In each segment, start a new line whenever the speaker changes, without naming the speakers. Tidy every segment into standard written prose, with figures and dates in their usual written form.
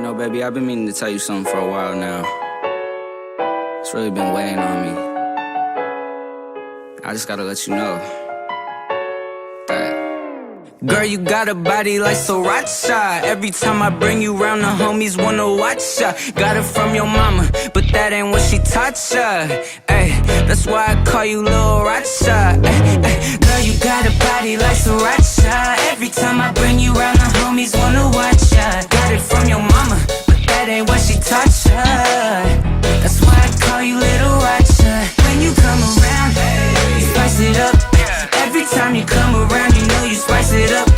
You know, baby, I've been meaning to tell you something for a while now. It's really been weighing on me. I just gotta let you know that, girl, you got a body like Sriracha. Every time I bring you round, the homies wanna watch ya. Got it from your mama, but that ain't what she taught ya. Ay, that's why I call you Lil Racha. Girl, you got a body like Sriracha. Every time I bring you round, the homies wanna watch ya. Got it from your mama, but that ain't what she taught ya. That's why I call you Little Racha. When you come around, you spice it up. Every time you come around, you know you spice it up.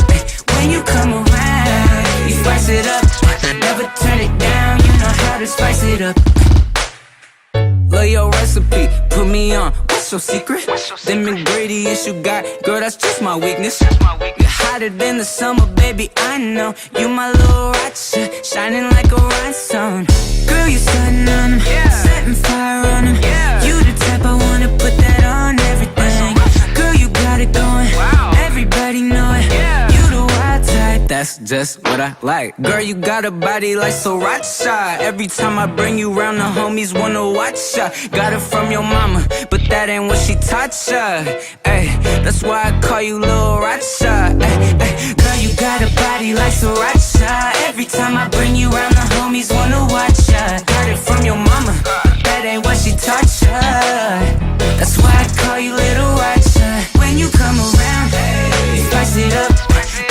When you come around, you spice it up. Never turn it down, you know how to spice it up. Love your recipe, put me on. What's your secret? Them ingredients you got, girl, that's just my weakness. You're hotter than the summer, baby, I know. You my little Racha, shining like a rhinestone. Girl, you stunning on 'em, setting fire on 'em. You the type I wanna put that on everything. Girl, you got it going, everybody know it. You the wild type, that's just what I like. Girl, you got a body like Sriracha. Every time I bring you round, the homies wanna watch ya. Got it from your mama, but that ain't what she taught ya. Ay, that's why I call you Lil Racha. Girl, you got a body like Sriracha. Every time I bring you round, the homies wanna watch ya. Got it from your mama, but that ain't what she taught ya. That's why I call you Little Racha. When you come around, you spice it up.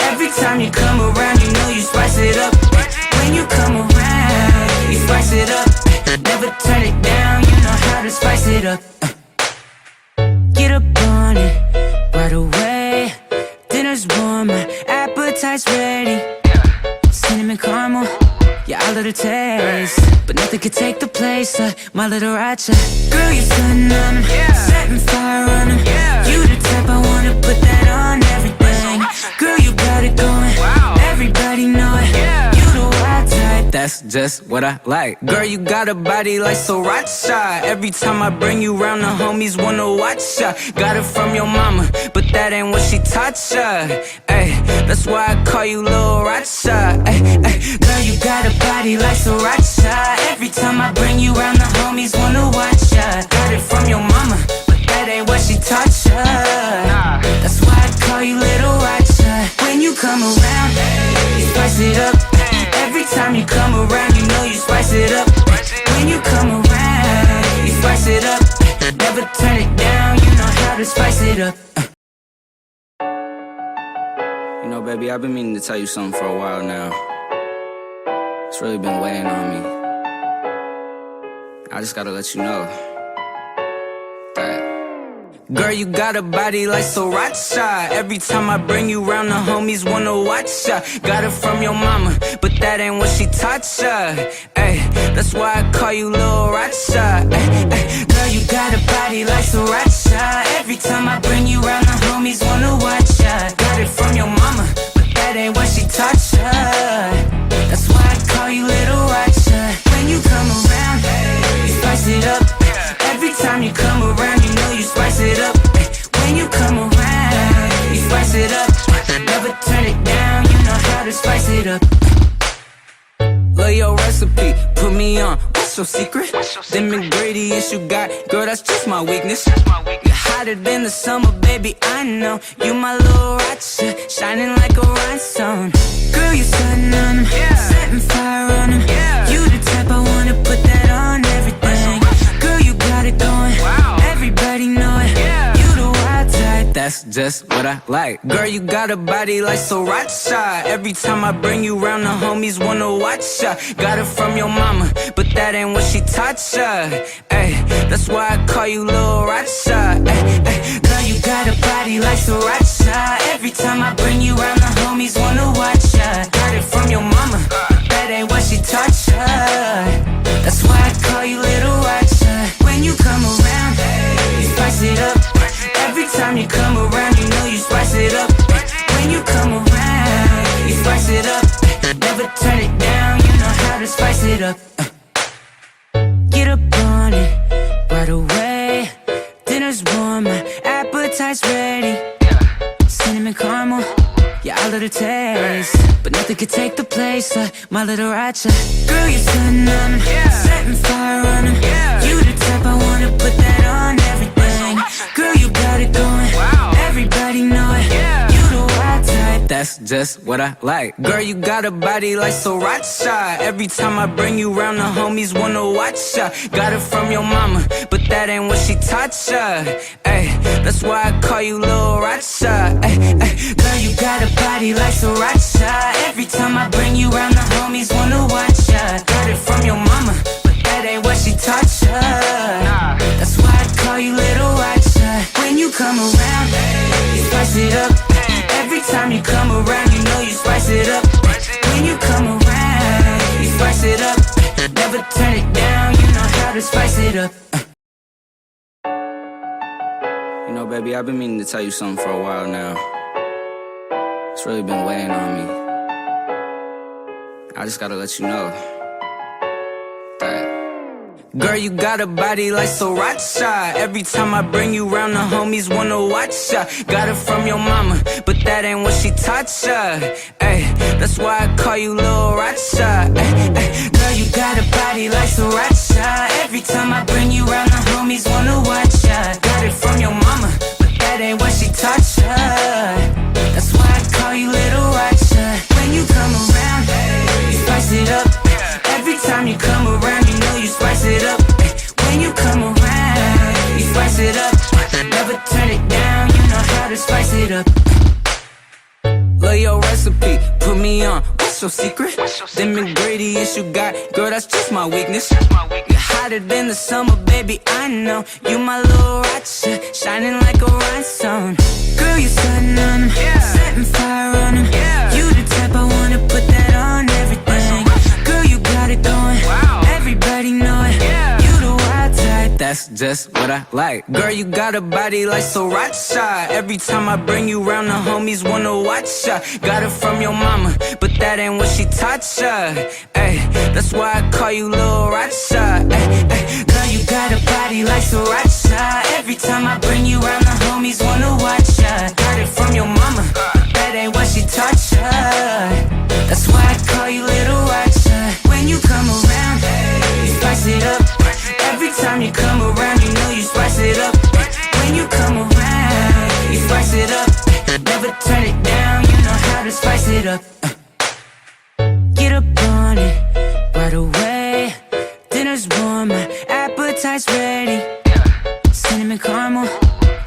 Every time you come around, you know you spice it up. When you come around, you spice it up. Never turn it down, you know how to spice it up. Get up on it right away. Dinner's warm, my appetite's ready. Cinnamon caramel, yeah, I love the taste. But nothing could take the place of my Little Racha. Girl, you're stunning on 'em, setting fire on 'em. You the type I wanna put that on everything. Girl, you got it going, everybody know it. You the wild type, that's just what I like. Girl, you got a body like Sriracha. Every time I bring you round, the homies wanna watch ya. Got it from your mama, but that ain't what she taught ya. Ay, that's why I call you Lil Racha. Girl, you got a body like Sriracha. Every time I bring you round, the homies wanna watch ya. Got it from your mama, but that ain't what she taught ya. That's why I call you Little Racha. When you come around, you spice it up. Every time you come around, you know you spice it up. When you come around, you spice it up. Never turn it down, you know how to spice it up. You know, baby, I've been meaning to tell you something for a while now. It's really been weighing on me. I just gotta let you know that, girl, you got a body like Sriracha. Every time I bring you round, the homies wanna watch ya. Got it from your mama, but that ain't what she taught ya. Ay, that's why I call you Lil Racha. Girl, you got a body like Sriracha. Every time I bring you round, the homies wanna watch ya. Got it from your mama, but that ain't what she taught ya. That's why I call you Little Racha. When you come around, you spice it up. Every time you come around, you know you spice it up. When you come around, you spice it up. Never turn it down, you know how to spice it up. Love your recipe, put me on. What's your secret? Them ingredients you got, girl, that's just my weakness. You're hotter than the summer, baby, I know. You my Little Racha, shining like a rhinestone. Girl, you stunning on 'em, setting fire on 'em. You the type I wanna put that on everything. Girl, you got it going, everybody know it. You the wild type, that's just what I like. Girl, you got a body like Sriracha. Every time I bring you round, the homies wanna watch ya. Got it from your mama, but that ain't what she taught ya. Ay, that's why I call you Lil Racha. Girl, you got a body like Sriracha. Every time I bring you round, the homies wanna watch ya. Got it from your mama, but that ain't what she taught ya. That's why I call you Little Racha. When you come around, you spice it up. Every time you come around, you know you spice it up. When you come around, you spice it up. Never turn it down, you know how to spice it up. Get up on it right away. Dinner's warm, my appetite's ready. Cinnamon caramel, yeah, I love the taste. But nothing could take the place of my little Ratchet. Girl, you're stunning on 'em, setting fire on 'em. You the type I wanna put that on everything. Girl, you got it going, everybody know it. You the wild type, that's just what I like. Girl, you got a body like Sriracha. Every time I bring you round, the homies wanna watch ya. Got it from your mama, but that ain't what she taught ya. Ay, that's why I call you Lil Racha. Ay, ay. Girl, you got a body like Sriracha. Every time I bring you round, the homies wanna watch ya. Got it from your mama, but that ain't what she taught ya. That's why I call you Little Racha. When you come around, you spice it up. Every time you come around, you know you spice it up. When you come around, you spice it up. Never turn it down, you know how to spice it up. You know, baby, I've been meaning to tell you something for a while now. It's really been weighing on me. I just gotta let you know that, girl, you got a body like Sriracha. Every time I bring you round, the homies wanna watch ya. Got it from your mama, but that ain't what she taught ya. Ay, that's why I call you Lil Racha. Ay, ay. Girl, you got a body like Sriracha. Every time I bring you round, the homies wanna watch ya. Got it from your mama, but that ain't what she taught ya. That's why I call you Little Racha. When you come around, you spice it up. Every time you come around, you know you spice it up. When you come around, you spice it up. Never turn it down, you know how to spice it up. Love your recipe, put me on. What's your secret? Them ingredients you got, girl, that's just my weakness. You're hotter than the summer, baby, I know. You my little Racha, shining like a rhinestone. Girl, you stunning on 'em, setting fire on 'em. You the type I wanna put that on everything. Girl, you got it going, everybody know it. You the wild type, that's just what I like. Girl, you got a body like Sriracha. Every time I bring you round, the homies wanna watch ya. Got it from your mama, but that ain't what she taught ya. Ay, that's why I call you Lil Racha. Ay, ay. Girl, you got a body like Sriracha. Every time I bring you round, the homies wanna watch ya. Got it from your mama, but that ain't what she taught ya. That's why I call you Little Racha. When you come around, you spice it up. Every time you come around, you know you spice it up. When you come around, you spice it up. Never turn it down, you know how to spice it up. Get up on it right away. Dinner's warm, my appetite's ready. Cinnamon caramel,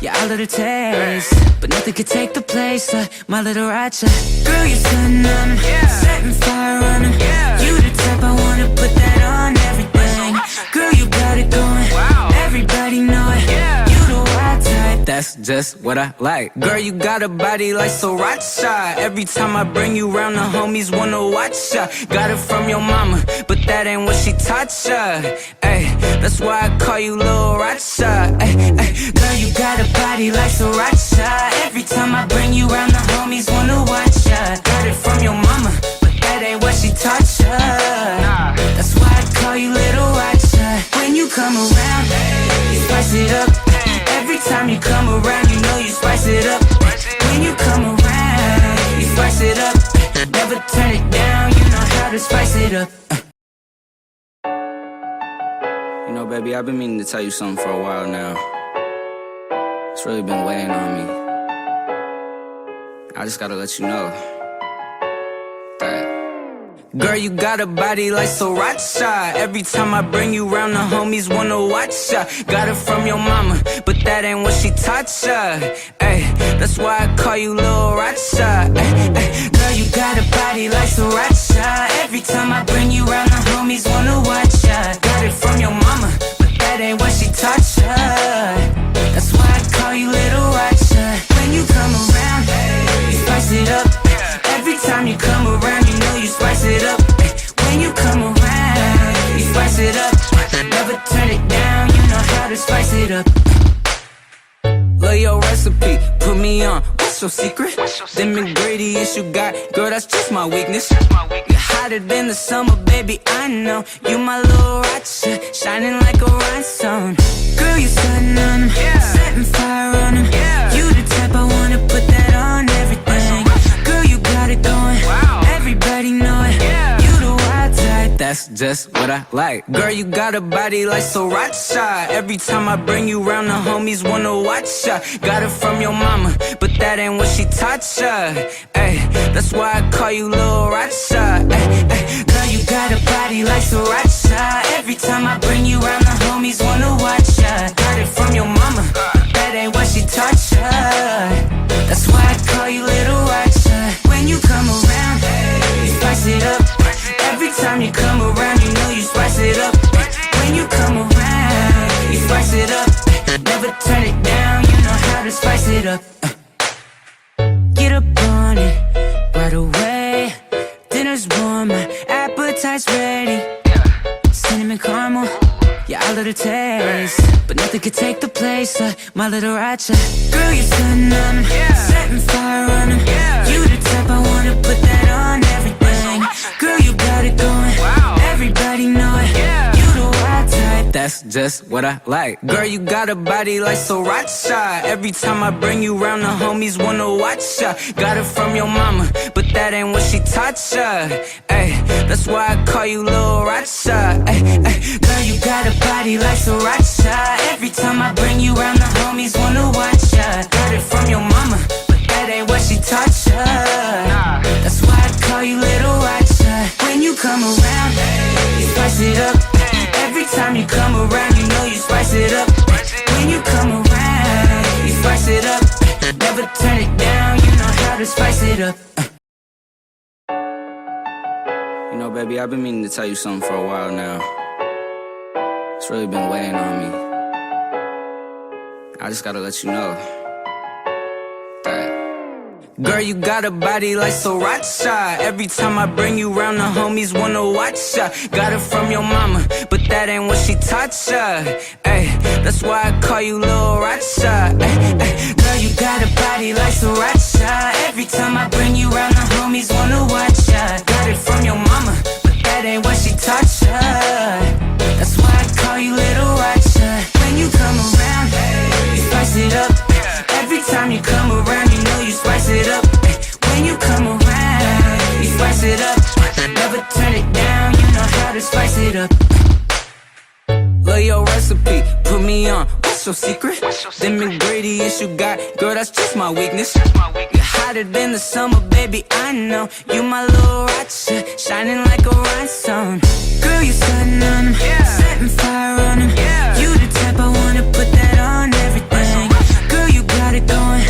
yeah, I love the taste. But nothing could take the place of my little Racha. Girl, you're stunning on 'em, setting fire on 'em. You the type I wanna put that on everything. Girl, you got it going, everybody know it. You the wild type, that's just what I like. Girl, you got a body like Sriracha. Every time I bring you round, the homies wanna watch ya. Got it from your mama, but that ain't what she taught ya. Ay, that's why I call you Lil Racha. Ay, ay. Girl, you got a body like Sriracha. Every time I bring you round, the homies wanna watch ya. Got it from your mama, but that ain't what she taught ya. That's why I call you Little Racha. When you come around, you spice it up. Every time you come around, you know you spice it up. When you come around, you spice it up. Never turn it down, you know how to spice it up. You know, baby, I've been meaning to tell you something for a while now. It's really been weighing on me. I just gotta let you know that, girl, you got a body like Sriracha. Every time I bring you round, the homies wanna watch ya. Got it from your mama, but that ain't what she taught ya. Ay, that's why I call you Lil Racha. Ay, ay. Girl, you got a body like Sriracha. Every time I bring you round, the homies wanna watch ya. Got it from your mama, but that ain't what she taught ya. That's why I call you Little Racha. When you come around, you spice it up. Every time you come around, you know you spice it up. When you come around, you spice it up. Never turn it down, you know how to spice it up. Love your recipe, put me on. What's your secret? Them ingredients you got, girl, that's just my weakness. You're hotter than the summer, baby, I know. You my little Racha, shining like a rhinestone. Girl, you stunning on 'em, setting fire on 'em. You the type I wanna put that on everything. Girl, you got it going, everybody That's just what I like. Girl, you got a body like Sriracha. Every time I bring you round, the homies wanna watch ya. Got it from your mama, but that ain't what she taught ya. Ay, that's why I call you Lil Racha. Girl, you got a body like Sriracha. Every time I bring you round, the homies wanna watch ya. Got it from your mama, but that ain't what she taught ya. That's why I call you Little Racha. When you come around, you spice it up. Every time you come around, you know you spice it up. When you come around, you spice it up. Never turn it down, you know how to spice it up. Get up on it right away. Dinner's warm, my appetite's ready. Cinnamon caramel, yeah, I love the taste. But nothing could take the place of my Little Racha. Girl, you're stunning on 'em, setting fire on 'em. You the type I wanna put that on everything. Girl, you got it going, everybody know it. You the wild type, that's just what I like. Girl, you got a body like Sriracha. Every time I bring you round, the homies wanna watch ya. Got it from your mama, but that ain't what she taught ya. Ay, that's why I call you Lil Racha. Ay, ay. Girl, you got a body like Sriracha. Every time I bring you round, the homies wanna watch ya. Got it from your mama, but that ain't what she taught ya. That's why I call you Little Racha. When you come around, you spice it up. Every time you come around, you know you spice it up. When you come around, you spice it up. Never turn it down, you know how to spice it up. You know, baby, I've been meaning to tell you something for a while now. It's really been weighing on me. I just gotta let you know that. Girl, you got a body like Sriracha. Every time I bring you round, the homies wanna watch ya. Got it from your mama, but that ain't what she taught ya. Ay, that's why I call you Lil Racha. Ay, ay. Girl, you got a body like Sriracha. Every time I bring you round, the homies wanna watch ya. Got it from your mama, but that ain't what she taught ya. That's why I call you Little Racha. When you come around, you spice it up. Every time you come around, you know you spice it up. When you come around, you spice it up. Never turn it down, you know how to spice it up. Love your recipe, put me on. What's your secret? Them ingredients you got, girl, that's just my weakness. You're hotter than the summer, baby, I know. You my Little Racha, shining like a rhinestone. Girl, you stunning on 'em, setting fire on 'em. You the type I wanna put that on everything. Girl, you got it going,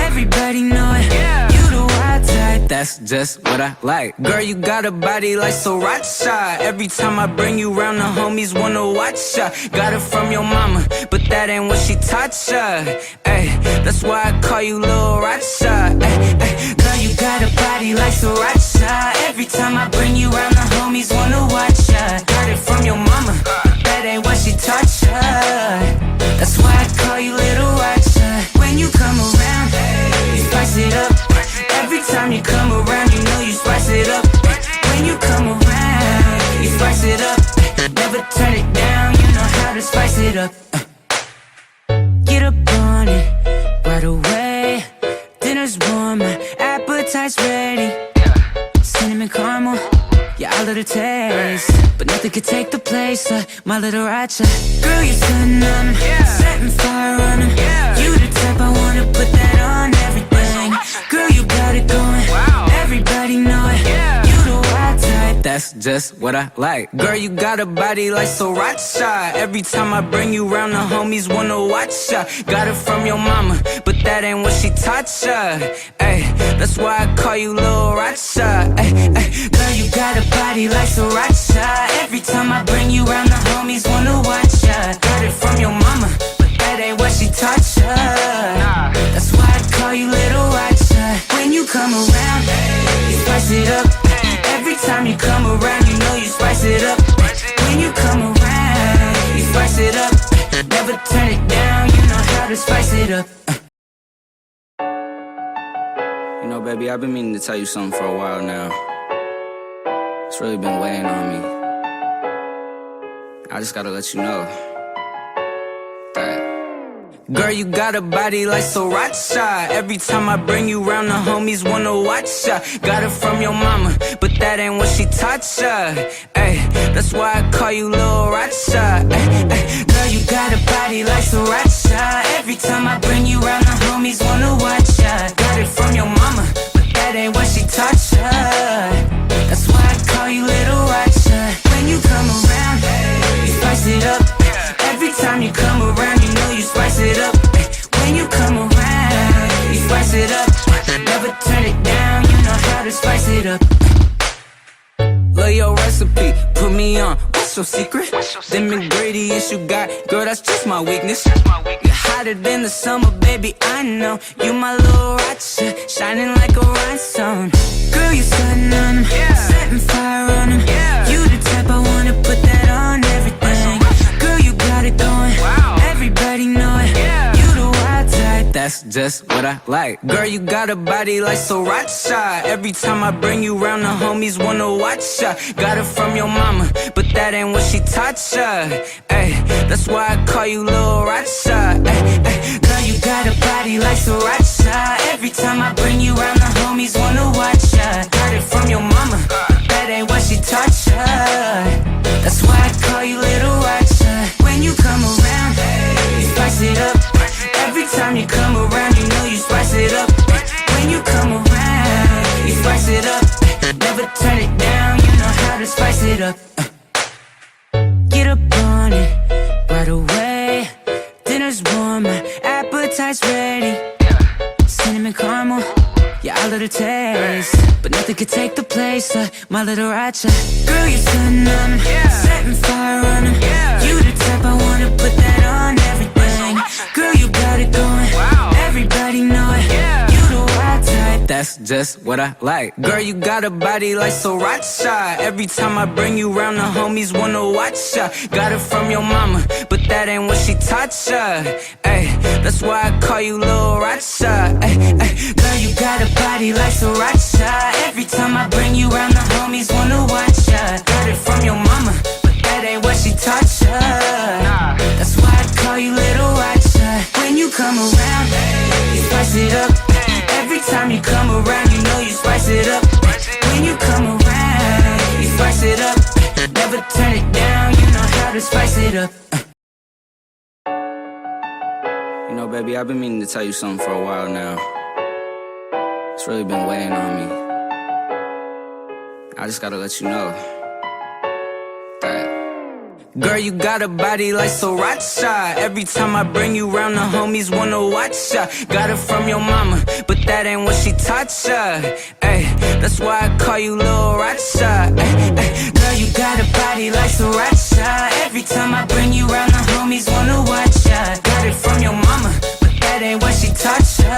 everybody know it. You the wild type, that's just what I like. Girl, you got a body like Sriracha. Every time I bring you round, the homies wanna watch ya. Got it from your mama, but that ain't what she taught ya. Ay, that's why I call you Lil Racha. Ay, ay. Girl, you got a body like Sriracha. Every time I bring you round, the homies wanna watch ya. Got it from your mama, but that ain't what she taught ya. That's why I call you Little Racha. When you come around, you spice it up. Every time you come around, you know you spice it up. When you come around, you spice it up. Never turn it down, you know how to spice it up. Get up on it right away. Dinner's warm, my appetite's ready. Cinnamon caramel, yeah, I love the taste. But nothing could take the place of my Little Racha. Girl, you're stunning on 'em, setting fire on 'em. You the type I wanna put that on everything. Girl, you got it going, everybody know it. You the wild type, that's just what I like. Girl, you got a body like Sriracha. Every time I bring you round, the homies wanna watch ya. Got it from your mama, but that ain't what she taught ya. Ay, that's why I call you Lil Racha. Ay, ay. Girl, you got a body like Sriracha. Every time I bring you round, the homies wanna watch ya. Got it from your mama, but that ain't what she taught ya. That's why I call you Little Racha. When you come around, you spice it up. Every time you come around, you know you spice it up. When you come around, you spice it up. Never turn it down, you know how to spice it up. You know, baby, I've been meaning to tell you something for a while now. It's really been weighing on me. I just gotta let you know that. Girl, you got a body like Sriracha. Every time I bring you round, the homies wanna watch ya. Got it from your mama, but that ain't what she taught ya. Ay, that's why I call you Lil Racha. Girl, you got a body like Sriracha. Every time I bring you round, the homies wanna watch ya. Got it from your mama, but that ain't what she taught ya. That's why I call you Little Racha. When you come around, you spice it up. Every time you come around, you know you spice it up. When you come around, you spice it up. Never turn it down, you know how to spice it up. Love your recipe, put me on. What's your secret? Them ingredients you got, girl, that's just my weakness. You're hotter than the summer, baby, I know. You my little Racha, shining like a rhinestone. Girl, you stunning on them, setting fire on them. You the type I wanna put that on everything. Girl, you got it going, everybody know it. You the wild type, that's just what I like. Girl, you got a body like Sriracha. Every time I bring you round, the homies wanna watch ya. Got it from your mama, but that ain't what she taught ya. Ay, that's why I call you Lil Racha. Girl, you got a body like Sriracha. Every time I bring you round, the homies wanna watch ya. Got it from your mama, but that ain't what she taught ya. That's why I call you Little Racha. When you come around, you spice it up. Every time you come around, you know you spice it up. When you come around, you spice it up. Never turn it down, you know how to spice it up. Get up on it right away. Dinner's warm, my appetite's ready. Cinnamon caramel, yeah, I love the taste. But nothing could take the place of my Little Racha. Girl, you're stunning on them, setting fire on them. You the type I wanna put that on everything. Girl, you got it going, everybody know it. You the wild type, that's just what I like. Girl, you got a body like Sriracha. Every time I bring you round, the homies wanna watch ya. Got it from your mama, but that ain't what she taught ya. Ay, that's why I call you Lil Racha. Girl, you got a body like Sriracha. Every time I bring you round, the homies wanna watch ya. Got it from your mama, but that ain't what she taught ya. That's why I call you Little Racha. When you come around, you spice it up. Every time you come around, you know you spice it up. When you come around, you spice it up. Never turn it down, you know how to spice it up. You know, baby, I've been meaning to tell you something for a while now. It's really been weighing on me. I just gotta let you know that. Girl, you got a body like Sriracha. Every time I bring you round, the homies wanna watch ya. Got it from your mama, but that ain't what she taught ya. Ay, that's why I call you Lil Racha. Girl, you got a body like Sriracha. Every time I bring you round, the homies wanna watch ya. Got it from your mama, but that ain't what she taught ya.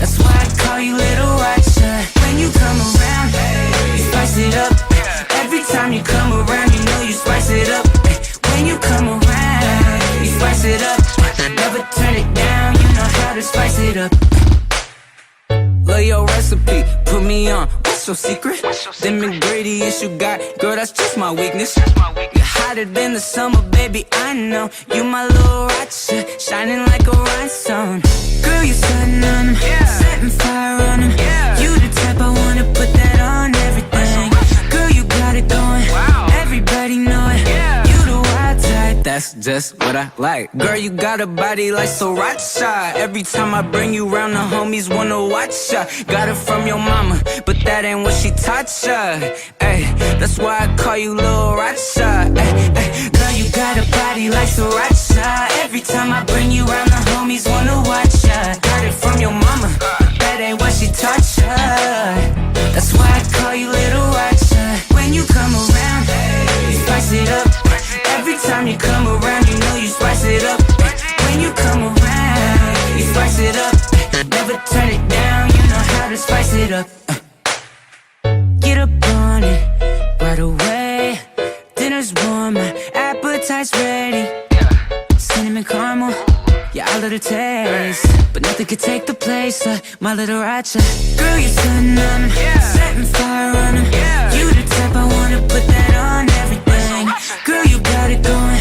That's why I call you Little Racha. When you come around, you spice it up. Every time you come around, you know you spice it up. When you come around, you spice it up. Never turn it down, you know how to spice it up. Love your recipe, put me on. What's your secret? Them ingredients you got, girl, that's just my weakness. You're hotter than the summer, baby, I know. You my Little Racha, shining like a rhinestone. Girl, you stunning on them, setting fire on them. You the type I wanna put that on everything. Girl, you got it going, everybody know it. You the wild type, that's just what I like. Girl, you got a body like Sriracha. Every time I bring you round, the homies wanna watch ya. Got it from your mama, but that ain't what she taught ya. Ay, that's why I call you Lil Racha. Girl, you got a body like Sriracha. Every time I bring you round, the homies wanna watch ya. Got it from your mama, but that ain't what she taught ya. That's why I call you Little Racha. When you come around, you spice it up. Every time you come around, you know you spice it up. When you come around, you spice it up. Never turn it down, you know how to spice it up. Get up on it right away. Dinner's warm, my appetite's ready. Cinnamon caramel, yeah, I love the taste. But nothing could take the place of my Little Racha. Girl, you're stunning on them, setting fire on them. You the type I wanna put that on everything. Girl, you got it going,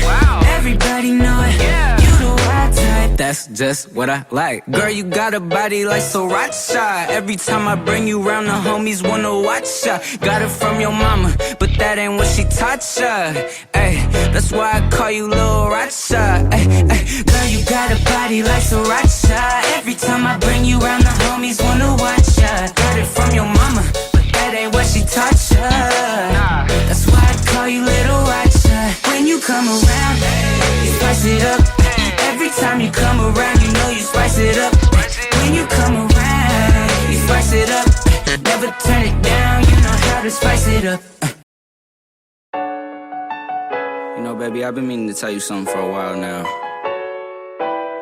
everybody know it. You the wild type, just what I like. Girl, you got a body like Sriracha. Every time I bring you round, the homies wanna watch ya. Got it from your mama, but that ain't what she taught ya. Ay, that's why I call you Lil Racha. Ay, ay. Girl, you got a body like Sriracha. Every time I bring you round, the homies wanna watch ya. Got it from your mama, but that ain't what she taught ya. That's why I call you Little Racha. When you come around, you spice it up. Every time you come around, you know you spice it up. When you come around, you spice it up. Never turn it down, you know how to spice it up. You know, baby, I've been meaning to tell you something for a while now.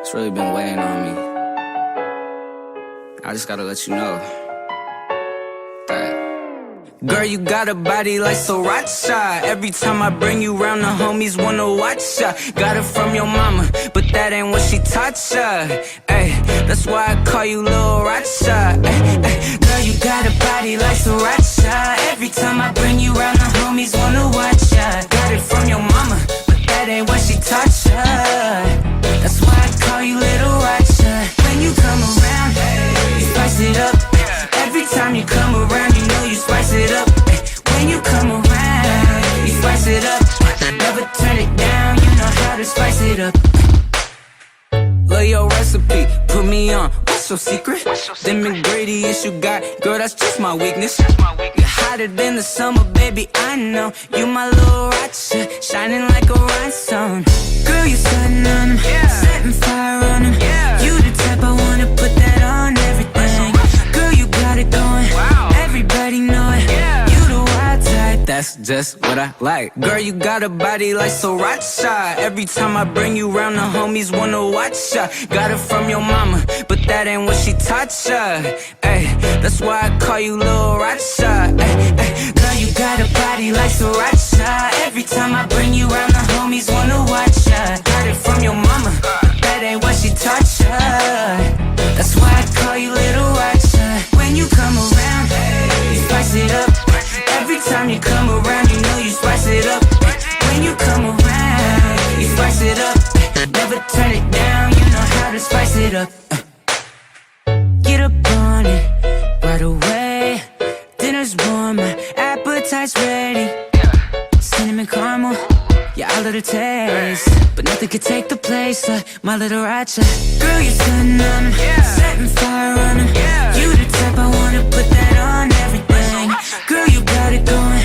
It's really been weighing on me. I just gotta let you know that, girl, you got a body like Sriracha. Every time I bring you round, the homies wanna watch ya. Got it from your mama, but that ain't what she taught ya. Ay, that's why I call you Lil Racha. Ay, ay. Girl, you got a body like Sriracha. Every time I bring you round, the homies wanna watch ya. Got it from your mama, but that ain't what she taught ya. That's why I call you Little Racha. When you come around, you spice it up. Every time you come around, you know you spice it up. When you come around, you spice it up. Never turn it down, you know how to spice it up. Love your recipe, put me on. What's your secret? Them ingredients you got, girl, that's just my weakness. You're hotter than the summer, baby, I know. You my Lil Racha, shining like a rhinestone. Girl, you stunning on them, setting fire on them. You the type I wanna put that on everything. Girl, you got it going, everybody know it. You the wild type, that's just what I like. Girl, you got a body like Sriracha. Every time I bring you round, the homies wanna watch ya. Got it from your mama, but that ain't what she taught ya. Ay, that's why I call you Lil Racha. Ay, ay. Girl, you got a body like Sriracha. Every time I bring you round, the homies wanna watch ya. Got it from your mama, but that ain't what she taught ya. That's why I call you Little Racha. When you come around, you spice it up. Every time you come around, you know you spice it up. When you come around, you spice it up. Never turn it down, you know how to spice it up. Get up on it right away. Dinner's warm, my appetite's ready. Cinnamon caramel, yeah, I love the taste. But nothing could take the place of my Little Racha. Girl, you're stunning on them, setting fire on them. You the type I wanna put that on everything. Girl, you got it going,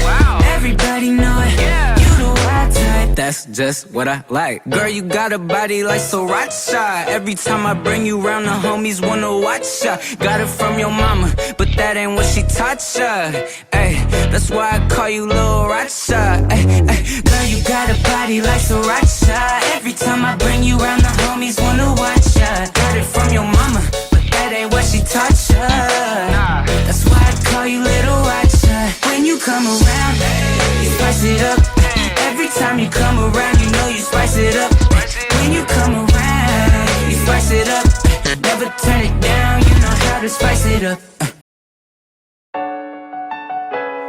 everybody know it. You the wild type, that's just what I like. Girl, you got a body like Sriracha. Every time I bring you round, the homies wanna watch ya. Got it from your mama, but that ain't what she taught ya. Ay, that's why I call you Lil Racha. Ay, ay. Girl, you got a body like Sriracha. Every time I bring you round, the homies wanna watch ya. Got it from your mama, but that ain't what she taught ya. That's why I call you Little Racha. When you come around, you spice it up. Every time you come around, you know you spice it up. When you come around, you spice it up. Never turn it down, you know how to spice it up.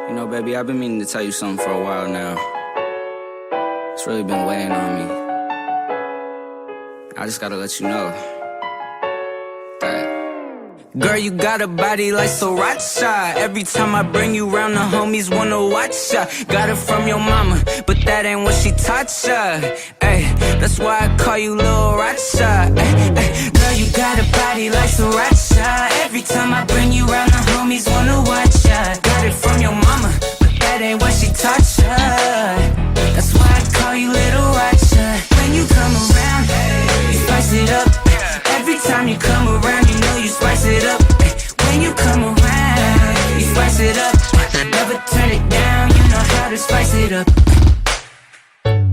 You know, baby, I've been meaning to tell you something for a while now. It's really been weighing on me. I just gotta let you know that, girl, you got a body like Sriracha. Every time I bring you round, the homies wanna watch ya. Got it from your mama, but that ain't what she taught ya. Ay, that's why I call you Lil Racha. Ay, ay. Girl, you got a body like Sriracha. Every time I bring you round, the homies wanna watch ya. Got it from your mama, but that ain't what she taught ya. That's why I call you Little Racha. When you come around, you spice it up. Every time you come around, you know you spice it up. When you come around, you spice it up. Never turn it down, you know how to spice it up.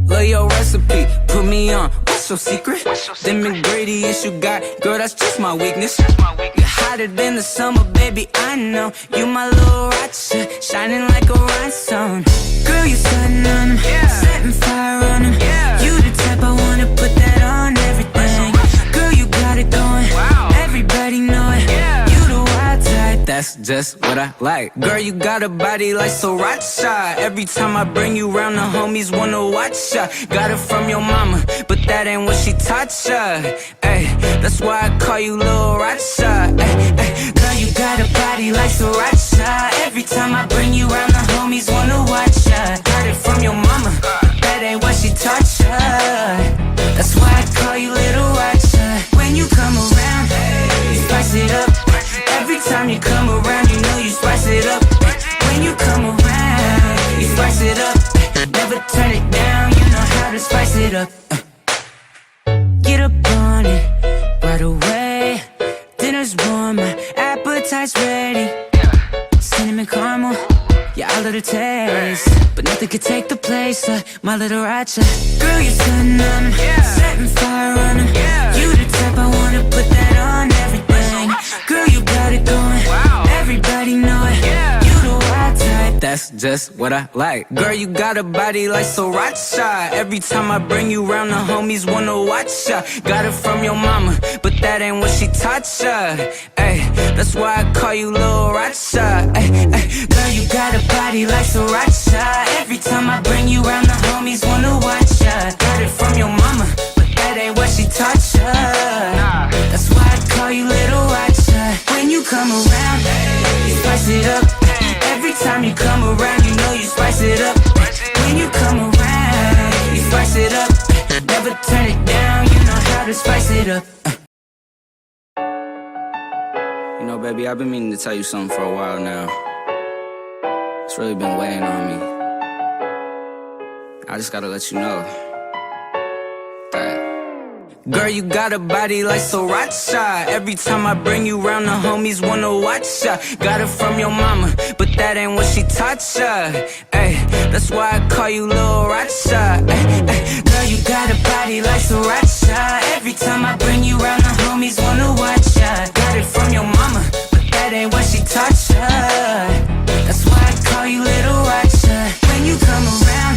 Love your recipe, put me on. What's your secret? Them ingredients you got, girl, that's just my weakness. You're hotter than the summer, baby, I know. You my Lil Racha, shining like a rhinestone. Girl, you stunning on them, setting fire on them. You the type I wanna put that on everything. Girl, you got it going, everybody know it. You the wild type, that's just what I like. Girl, you got a body like Sriracha. Every time I bring you round, the homies wanna watch ya. Got it from your mama, but that ain't what she taught ya. Ay, that's why I call you Lil Racha. Ay, ay. Girl, you got a body like Sriracha. Every time I bring you round, the homies wanna watch ya. Got it from your mama, but that ain't what she taught ya. That's why I call you Little Racha. When you come around, you spice it up. Every time you come around, you know you spice it up. When you come around, you spice it up. Never turn it down, you know how to spice it up. Get up on it right away. Dinner's warm, my appetite's ready. Cinnamon caramel, yeah, I love the taste. But nothing could take the place of my Little Racha. Girl, you're stunning on 'em, setting fire on 'em. You the type I wanna put that on everything. Girl, you got it going, everybody know it. You the wild type, that's just what I like. Girl, you got a body like Sriracha. Every time I bring you round, the homies wanna watch ya. Got it from your mama, but that ain't what she taught ya. Ay, that's why I call you Lil Racha. Ay, ay. Girl, you got a body like Sriracha. Every time I bring you round, the homies wanna watch ya. Got it from your mama, but that ain't what she taught ya. That's why I call you Little Racha. When you come around, you spice it up. Every time you come around, you know you spice it up. When you come around, you spice it up. Never turn it down, you know how to spice it up. You know, baby, I've been meaning to tell you something for a while now. It's really been weighing on me. I just gotta let you know that. Girl, you got a body like Sriracha. Every time I bring you round, the homies wanna watch ya. Got it from your mama, but that ain't what she taught ya. Ay, that's why I call you Lil Racha. Ay, ay. Girl, you got a body like Sriracha. Every time I bring you round, the homies wanna watch ya. Got it from your mama, but that ain't what she taught ya. That's why I call you Little Racha. When you come around,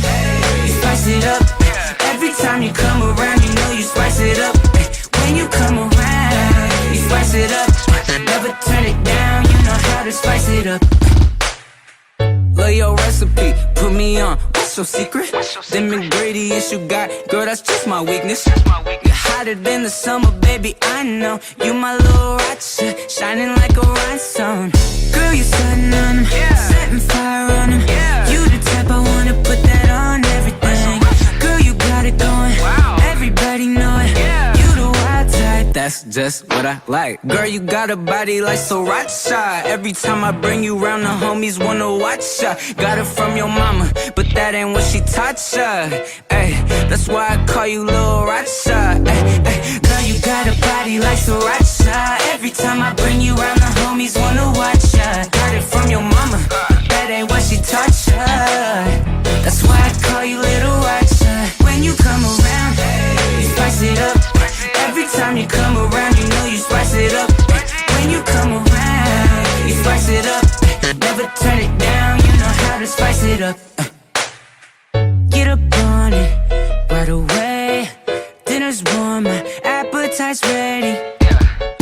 you spice it up. Every time you come around, you know you spice it up. When you come around, you spice it up. Never turn it down, you know how to spice it up. Love your recipe, put me on. What's your secret? Them ingredients you got, girl, that's just my weakness. You're hotter than the summer, baby, I know. You my Little Racha, shining like a rhinestone. Girl, you stunning on 'em, setting fire on 'em. You the type I wanna put that on everything. Girl, you got it going, everybody know it. You the wild type, that's just what I like. Girl, you got a body like Sriracha. Every time I bring you round, the homies wanna watch ya. Got it from your mama, but that ain't what she taught ya. Ay, that's why I call you Lil Racha. Ay, ay. Girl, you got a body like Sriracha. Every time I bring you round, the homies wanna watch ya. Got it from your mama, but that ain't what she taught ya. That's why I call you Little Racha. When you come around, you spice it up. Every time you come around, you know you spice it up. When you come around, you spice it up. Never turn it down, you know how to spice it up. Get up on it right away. Dinner's warm, my appetite's ready.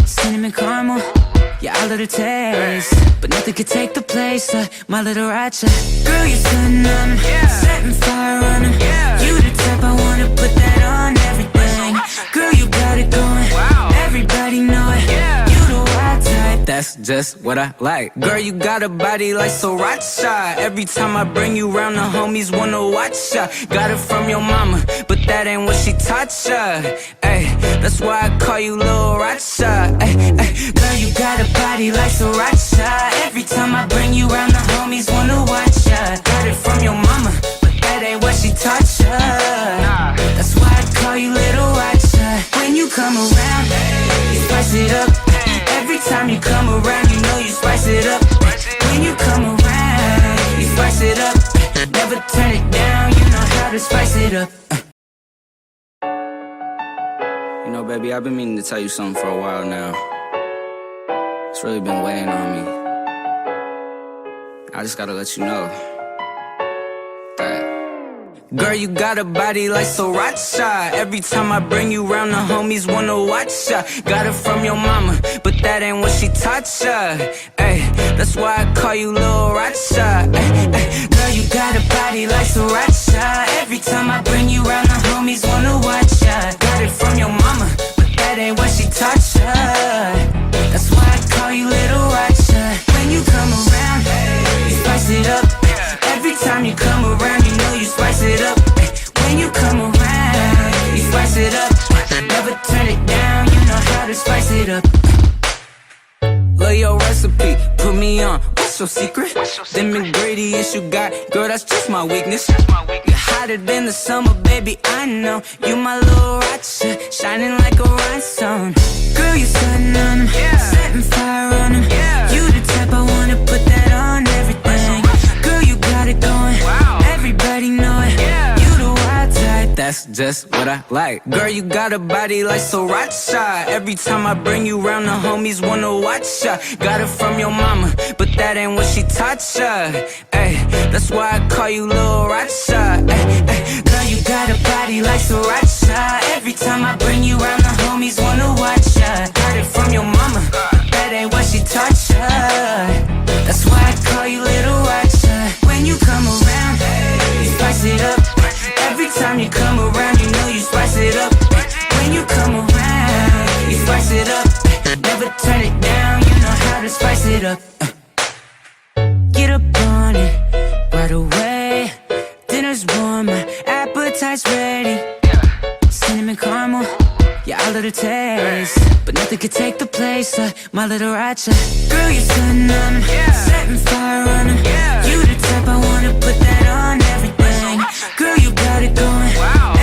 Cinnamon caramel, yeah, I love the taste. But nothing could take the place of my Little Racha. Girl, you're stunning on 'em, setting fire on 'em. You the type I wanna put that on everything. Girl, you got it going, everybody know it. You the wild type, that's just what I like. Girl, you got a body like Sriracha. Every time I bring you round, the homies wanna watch ya. Got it from your mama, but that ain't what she taught ya. Ay, that's why I call you Lil Racha. Ay, ay. Girl, you got a body like Sriracha. Every time I bring you round, the homies wanna watch ya. Got it from your mama, but that ain't what she taught ya. That's why I call you Little Racha. When you come around, you spice it up. Every time you come around, you know you spice it up. When you come around, you spice it up. Never turn it down, you know how to spice it up. You know, baby, I've been meaning to tell you something for a while now. It's really been weighing on me. I just gotta let you know that. Girl, you got a body like Sriracha. Every time I bring you round, the homies wanna watch ya. Got it from your mama, but that ain't what she taught ya. Ay, that's why I call you Lil Racha. Girl, you got a body like Sriracha. Every time I bring you round, the homies wanna watch ya. Got it from your mama, but that ain't what she taught ya. That's why I call you Little Racha. When you come around, you spice it up. Every time you come around, you know you spice it up. When you come around, you spice it up. Never turn it down, you know how to spice it up. Love your recipe, put me on. What's your secret? Them ingredients you got, girl, that's just my weakness. You're hotter than the summer, baby, I know. You my little Racha, shining like a rhinestone. Girl, you stunning on them, setting fire on them. You the type I wanna put that on everything. Girl, you got it going, everybody know it. You the wild type, that's just what I like. Girl, you got a body like Sriracha. Every time I bring you round, the homies wanna watch ya. Got it from your mama, but that ain't what she taught ya. Ay, that's why I call you Lil Racha. Girl, you got a body like Sriracha. Every time I bring you round, the homies wanna watch ya. Got it from your mama, but that ain't what she taught ya. That's why I call you Little Racha. When you come around, you spice it up. Every time you come around, you know you spice it up. When you come around, you spice it up. Never turn it down, you know how to spice it up. Get up on it right away. Dinner's warm, my appetite's ready. Cinnamon caramel, yeah, I love the taste. But nothing could take the place of my Little Racha. Girl, you're stunning on them, setting fire on them. You the type I wanna put that on everything. Girl, you got it going,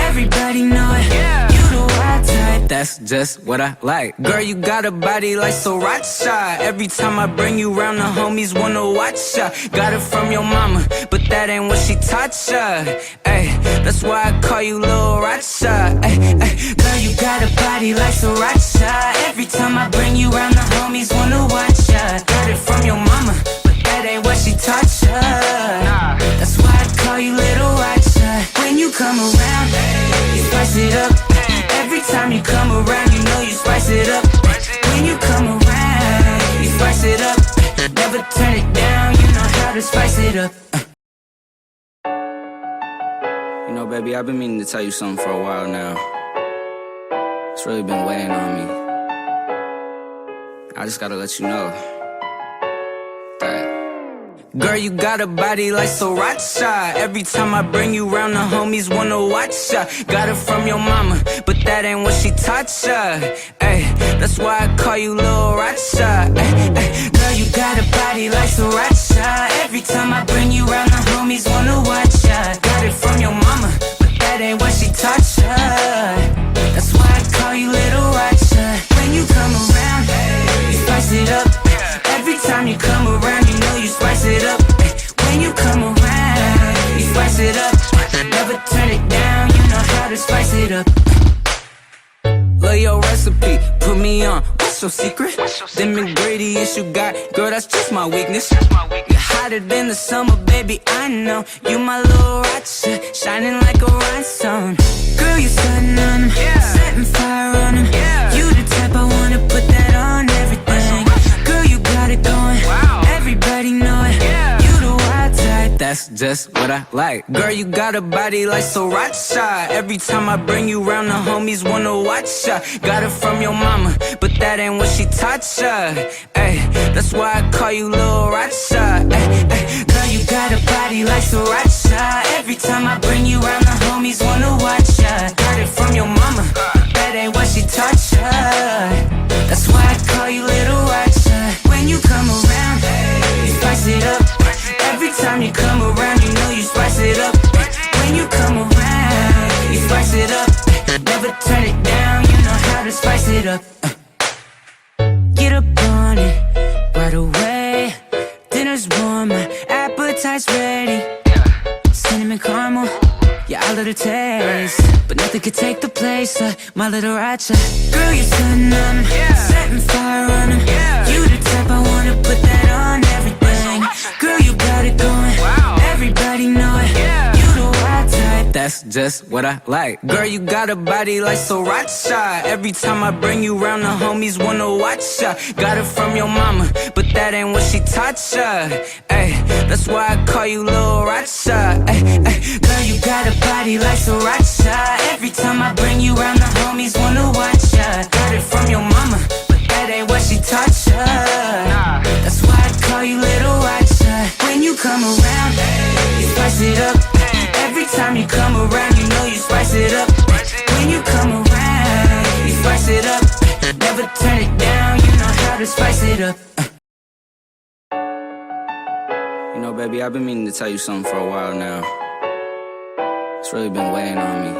everybody know it. You the wild type, that's just what I like. Girl, you got a body like Sriracha. Every time I bring you round, the homies wanna watch ya. Got it from your mama, but that ain't what she taught ya. Ay, that's why I call you Lil Racha. Ay, ay. Girl, you got a body like Sriracha. Every time I bring you round, the homies wanna watch ya. Got it from your mama, but that ain't what she taught ya. That's why I call you Little Racha. When you come around, you spice it up. Every time you come around, you know you spice it up. When you come around, you spice it up. Never turn it down, you know how to spice it up. You know, baby, I've been meaning to tell you something for a while now. It's really been weighing on me. I just gotta let you know that. Girl, you got a body like Sriracha. Every time I bring you round, the homies wanna watch ya. Got it from your mama, but that ain't what she taught ya. Ay, that's why I call you Lil Racha. Ay, ay. Girl, you got a body like Sriracha. Every time I bring you round, the homies wanna watch ya. Got it from your mama, but that ain't what she taught ya. That's why I call you Little Racha. When you come around, you spice it up. Every time you come around, you know you spice it up. When you come around, you spice it up. Never turn it down, you know how to spice it up. Love your recipe, put me on. What's your secret? Them ingredients you got, girl, that's just my weakness. You're hotter than the summer, baby, I know. You my Little Racha, shining like a rhinestone. Girl, you stunning on them, setting fire on them. You the type I wanna put that on everything. Girl, you got it going, everybody know it. You the wild type, that's just what I like. Girl, you got a body like Sriracha. Every time I bring you round, the homies wanna watch ya. Got it from your mama, but that ain't what she taught ya. Ay, that's why I call you Lil Racha. Ay, ay. Girl, you got a body like Sriracha. Every time I bring you round, the homies wanna watch ya. Got it from your mama, but that ain't what she taught ya. That's why I call you Little Racha. When you come around, you spice it up. Every time you come around, you know you spice it up. When you come around, you spice it up. Never turn it down, you know how to spice it up. Get up on it right away. Dinner's warm, my appetite's ready. Cinnamon caramel, yeah, I love the taste. But nothing could take the place of my Little Racha. Girl, you're stunning on them, setting fire on them. You the type I wanna put that on everything. Girl, you got it going, everybody know it. You the wild type, That's just what I like. Girl, you got a body like Sriracha. Every time I bring you round, the homies wanna watch ya. Got it from your mama, but that ain't what she taught ya. Ay, that's why I call you Lil Racha. Ay, ay. Girl, you got a body like Sriracha. Every time I bring you round, the homies wanna watch ya. Got it from your mama, but that ain't what she taught ya. That's why I call you Little Racha. When you come around, you spice it up. Every time you come around, you know you spice it up. When you come around, you spice it up. Never turn it down, you know how to spice it up. You know, baby, I've been meaning to tell you something for a while now. It's really been weighing on me.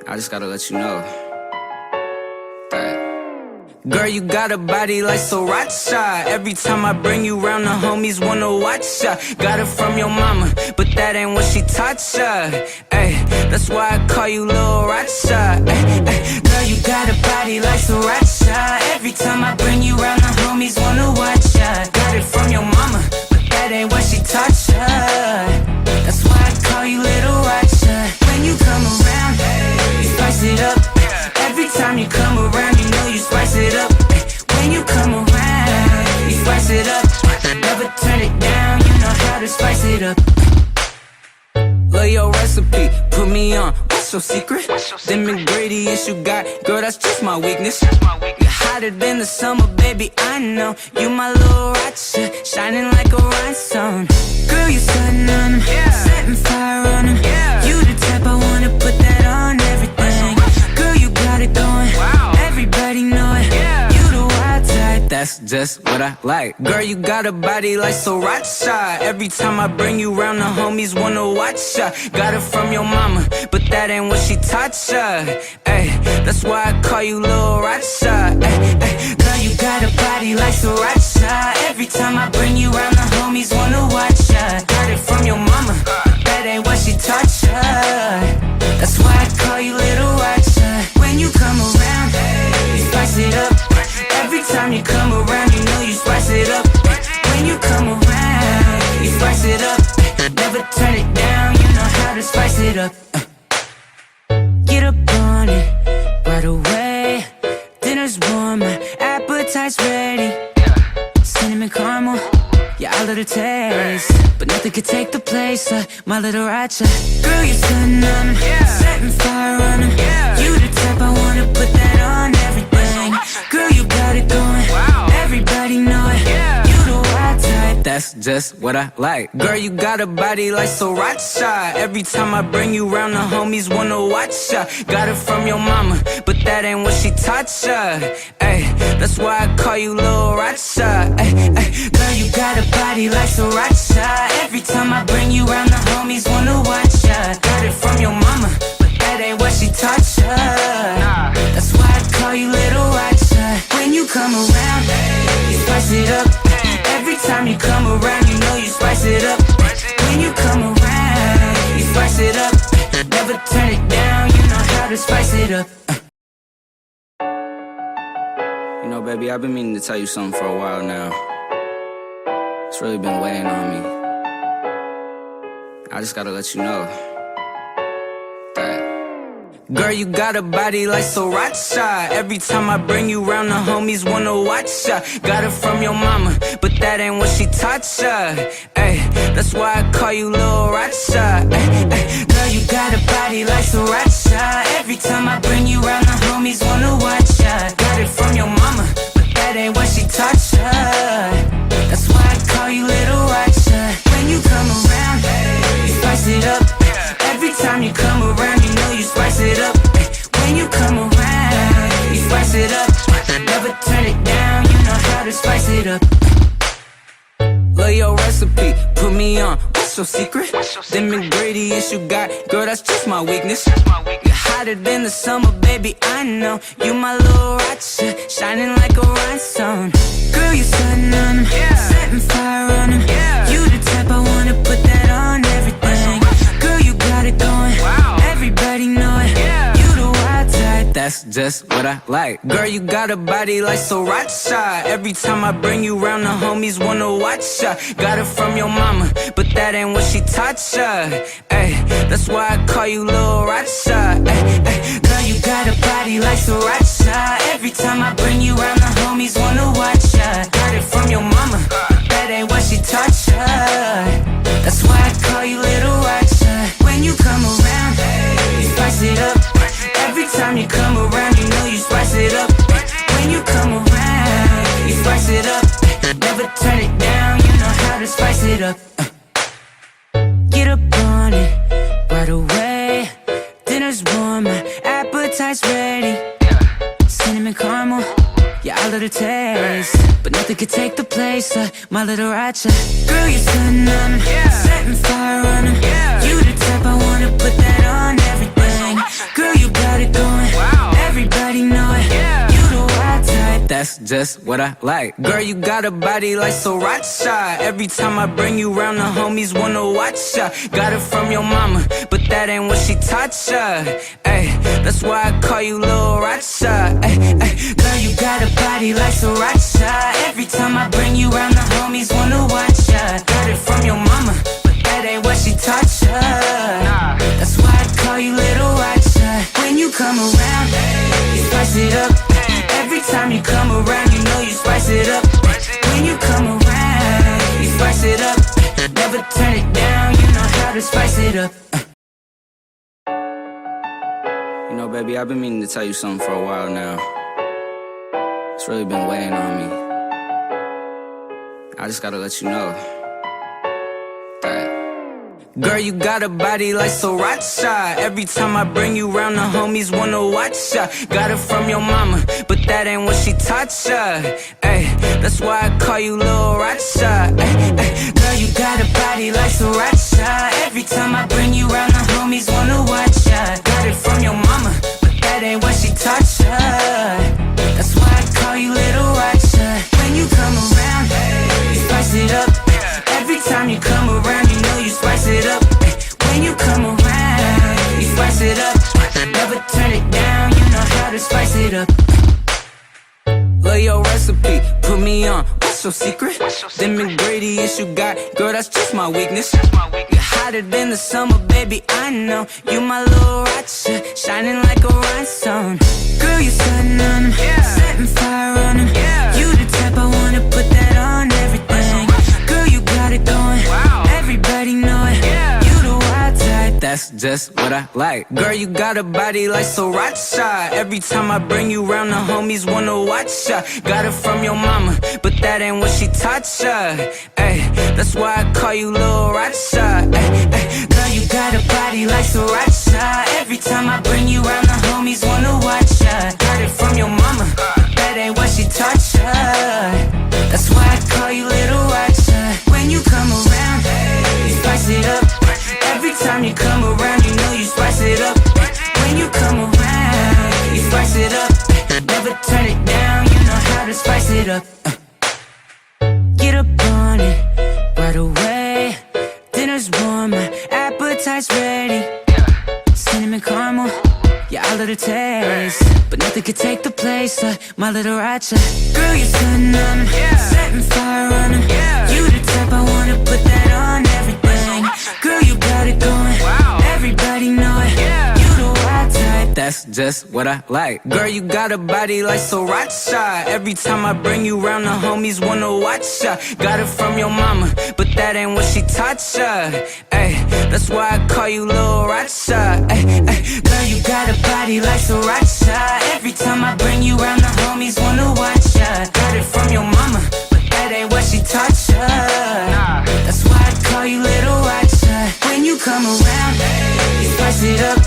I just gotta let you know that. Girl, you got a body like Sriracha. Every time I bring you round, the homies wanna watch ya. Got it from your mama, but that ain't what she taught ya. Ay, that's why I call you Lil Racha. Ay, ay. Girl, you got a body like Sriracha. Every time I bring you round, the homies wanna watch ya. Got it from your mama, but that ain't what she taught ya. That's why I call you Little Racha. When you come around, you spice it up. Every time you come around, you know you spice it up. When you come around, you spice it up. Never turn it down, you know how to spice it up. Love your recipe, put me on. What's your secret? Them ingredients you got, girl, that's just my weakness. You're hotter than the summer, baby, I know. You my little Racha, shining like a rhinestone. Girl, you stunning on them, setting fire on them. You the type I wanna put that on everything. Girl, you got it going, everybody know it. You the wild type, that's just what I like. Girl, you got a body like Sriracha. Every time I bring you round, the homies wanna watch ya. Got it from your mama, but that ain't what she taught ya. Ay, that's why I call you Lil Racha. Ay, ay. Girl, you got a body like Sriracha. Every time I bring you round, the homies wanna watch ya. Got it from your mama, but that ain't what she taught ya. That's why I call you Little Racha. When you come around, you spice it up. Every time you come around, you know you spice it up. When you come around, you spice it up. Never turn it down, you know how to spice it up. Get up on it right away. Dinner's warm, my appetite's ready. Cinnamon caramel, yeah, I love the taste. But nothing could take the place of my Little Racha. Girl, you're stunning on them, setting fire on them. You the type I wanna put that on everything. Girl, you got it going, everybody know it. You the wild type, that's just what I like. Girl, you got a body like Sriracha. Every time I bring you round, the homies wanna watch ya. Got it from your mama, but that ain't what she taught ya. Ay, that's why I call you Lil Racha. Ay, ay. Girl, you got a body like Sriracha. Every time I bring you round, the homies wanna watch ya. Got it from your mama, but that ain't what she taught ya. That's why I call you Little Racha. When you come around, you spice it up. Every time you come around, you know you spice it up. When you come around, you spice it up. Never turn it down, you know how to spice it up. You know, baby, I've been meaning to tell you something for a while now. It's really been weighing on me. I just gotta let you know that. Girl, you got a body like Sriracha. Every time I bring you round, the homies wanna watch ya. Got it from your mama, but that ain't what she taught ya. Ay, that's why I call you Lil Racha. Ay, ay. Girl, you got a body like Sriracha. Every time I bring you round, the homies wanna watch ya. Got it from your mama, but that ain't what she taught ya. That's why I call you Little Racha. When you come around, you spice it up. Every time you come around, you know you spice it up. When you come around, you spice it up. Never turn it down, you know how to spice it up. Love your recipe, put me on. What's your secret? Them ingredients you got, girl, that's just my weakness. You're hotter than the summer, baby, I know. You my little Racha, shining like a rhinestone. Girl, you stunning on them, setting fire on them. You the type I wanna put that on everything. Girl, you got it going, everybody know it. You the wild type, that's That's just what I like. Girl, you got a body like Sriracha. Every time I bring you round, the homies wanna watch ya. Got it from your mama, but that ain't what she taught ya. Ay, that's why I call you Lil Racha. Girl, you got a body like Sriracha. Every time I bring you round, the homies wanna watch ya. Got it from your mama, but that ain't what she taught ya. That's why I call you Little Racha. When you come around, you spice it up. Every time you come around, you know you spice it up. When you come around, you spice it up. Never turn it down, you know how to spice it up. Get up on it right away. Dinner's warm, my appetite's ready. Cinnamon caramel, yeah, I love the taste. But nothing could take the place of my Little Racha. Girl, you're stunning on 'em, setting fire on 'em. You the type I wanna put that on everything. Girl, you got it going, everybody know it. You the wild type, that's just what I like. Girl, you got a body like Sriracha. Every time I bring you round, the homies wanna watch ya. Got it from your mama, but that ain't what she taught ya. Ay, that's why I call you Lil Racha. Ay, ay. Girl, you got a body like Sriracha. Every time I bring you round, the homies wanna watch ya. Got it from your mama, but that ain't what she taught ya. That's why I call you Little Racha. When you come around, you spice it up. Every time you come around, you know you spice it up. When you come around, you spice it up. Never turn it down, you know how to spice it up. You know, baby, I've been meaning to tell you something for a while now. It's really been weighing on me. I just gotta let you know that. Girl, you got a body like Sriracha. Every time I bring you round, the homies wanna watch ya. Got it from your mama, but that ain't what she taught ya. Ay, that's why I call you Lil Racha. Ay, ay. Girl, you got a body like Sriracha. Every time I bring you round, the homies wanna watch ya. Got it from your mama, but that ain't what she taught ya. That's why I call you Little Racha. When you come around, you spice it up. Every time you come around, you know you spice it up. When you come around, you spice it up. Never turn it down, you know how to spice it up. Love your recipe, put me on. What's your secret? Them ingredients you got, girl, that's just my weakness. You're hotter than the summer, baby, I know. You my Little Racha, shining like a rhinestone. Girl, you stunning on 'em, setting fire on 'em. You the type I wanna put that on everything. Girl, you got it going, everybody know it. You the wild type, that's just what I like. Girl, you got a body like Sriracha. Every time I bring you round, the homies wanna watch ya. Got it from your mama, but that ain't what she taught ya. Ay, that's why I call you Lil Racha. Ay, ay. Girl, you got a body like Sriracha. Every time I bring you round, the homies wanna watch ya. Got it from your mama, but that ain't what she taught ya. That's why I call you Little Racha. When you come around, you spice it up. Every time you come around, you know you spice it up. When you come around, you spice it up. Never turn it down, you know how to spice it up. Get up on it right away. Dinner's warm, my appetite's ready. Cinnamon caramel, yeah, I love the taste. But nothing could take the place of my Little Racha. Girl, you're stunning on 'em, setting fire on 'em. You the type I wanna put that on everything. Girl, you got it going, everybody know it. You the wild type, that's just what I like. Girl, you got a body like Sriracha. Every time I bring you round, the homies wanna watch ya. Got it from your mama, but that ain't what she taught ya. Ay, that's why I call you Lil Racha. Ay, ay. Girl, you got a body like Sriracha. Every time I bring you round, the homies wanna watch ya. Got it from your mama, but that ain't what she taught ya. That's why I call you Little Racha. When you come around, you spice it up.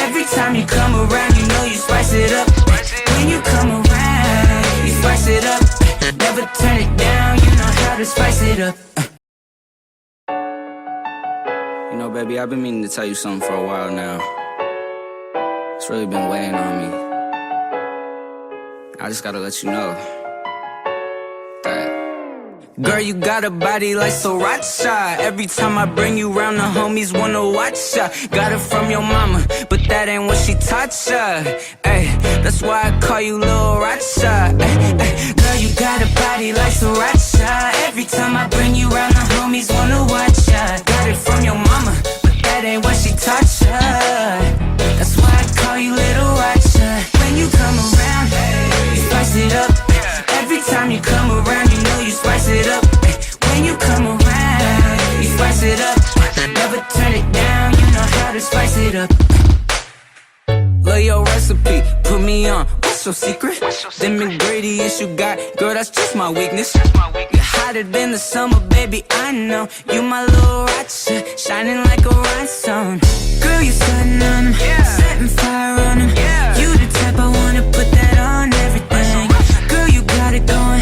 Every time you come around, you know you spice it up. When you come around, you spice it up. Never turn it down, you know how to spice it up. You know, baby, I've been meaning to tell you something for a while now. It's really been weighing on me. I just gotta let you know that. Girl, you got a body like Sriracha. Every time I bring you round, the homies wanna watch ya. Got it from your mama, but that ain't what she taught ya. Ay, that's why I call you Lil Racha. Girl, you got a body like Sriracha. Every time I bring you round, the homies wanna watch ya. Got it from your mama, but that ain't what she taught ya. That's why I call you Little Racha. When you come around, you spice it up. Every time you come around, you know you spice it up. When you come around, you spice it up. Never turn it down, you know how to spice it up. Love your recipe, put me on. What's your secret? Them ingredients you got, girl, that's just my weakness. You're hotter than the summer, baby, I know. You my little Racha, shining like a rhinestone. Girl, you stunning on 'em, setting fire on 'em. You the type I wanna put that on everything. Girl, you got it going,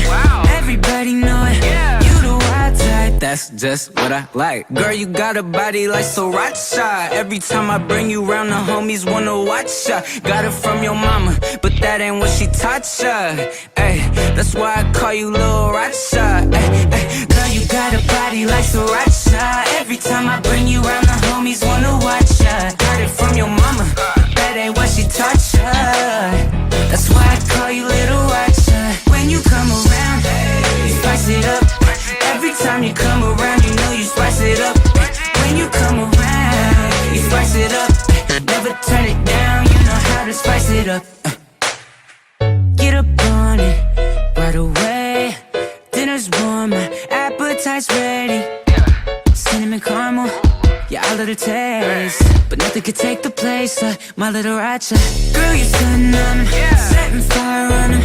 everybody know it. You the wild type, that's just what I like. Girl, you got a body like Sriracha. Every time I bring you round, the homies wanna watch ya. Got it from your mama, but that ain't what she taught ya. Ay, that's why I call you Lil Racha. Girl, you got a body like Sriracha. Every time I bring you round, the homies wanna watch ya. Got it from your mama, but that ain't what she taught ya. That's why I call you Little Racha. When you come around, you spice it up. Every time you come around, you know you spice it up. When you come around, you spice it up. Never turn it down, you know how to spice it up. Get up on it right away. Dinner's warm, my appetite's ready. Cinnamon caramel, yeah, I love the taste. But nothing could take the place of my Little Racha. Girl, you're stunning on 'em, setting fire on 'em.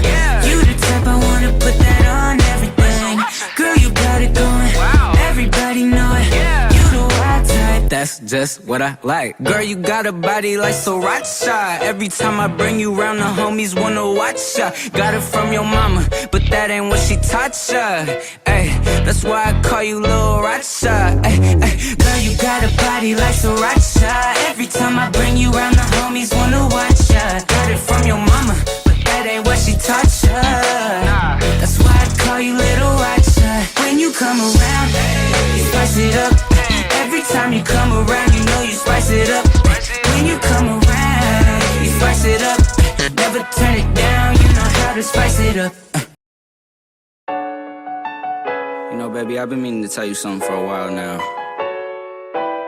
You the type I wanna put that on everything. Girl, you got it going, everybody know it. You the wild type, that's just what I like. Girl, you got a body like Sriracha. Every time I bring you round, the homies wanna watch ya. Got it from your mama, but that ain't what she taught ya. Ay, that's why I call you Lil Racha. Ay, ay, girl, you got a body like Sriracha. Every time I bring you round, the homies wanna watch ya. Got it from your mama, but that ain't what she taught ya. That's why I call you Little Racha. When you come around, you spice it up. Every time you come around, you know you spice it up. When you come around, you spice it up. Never turn it down, you know how to spice it up. You know, baby, I've been meaning to tell you something for a while now.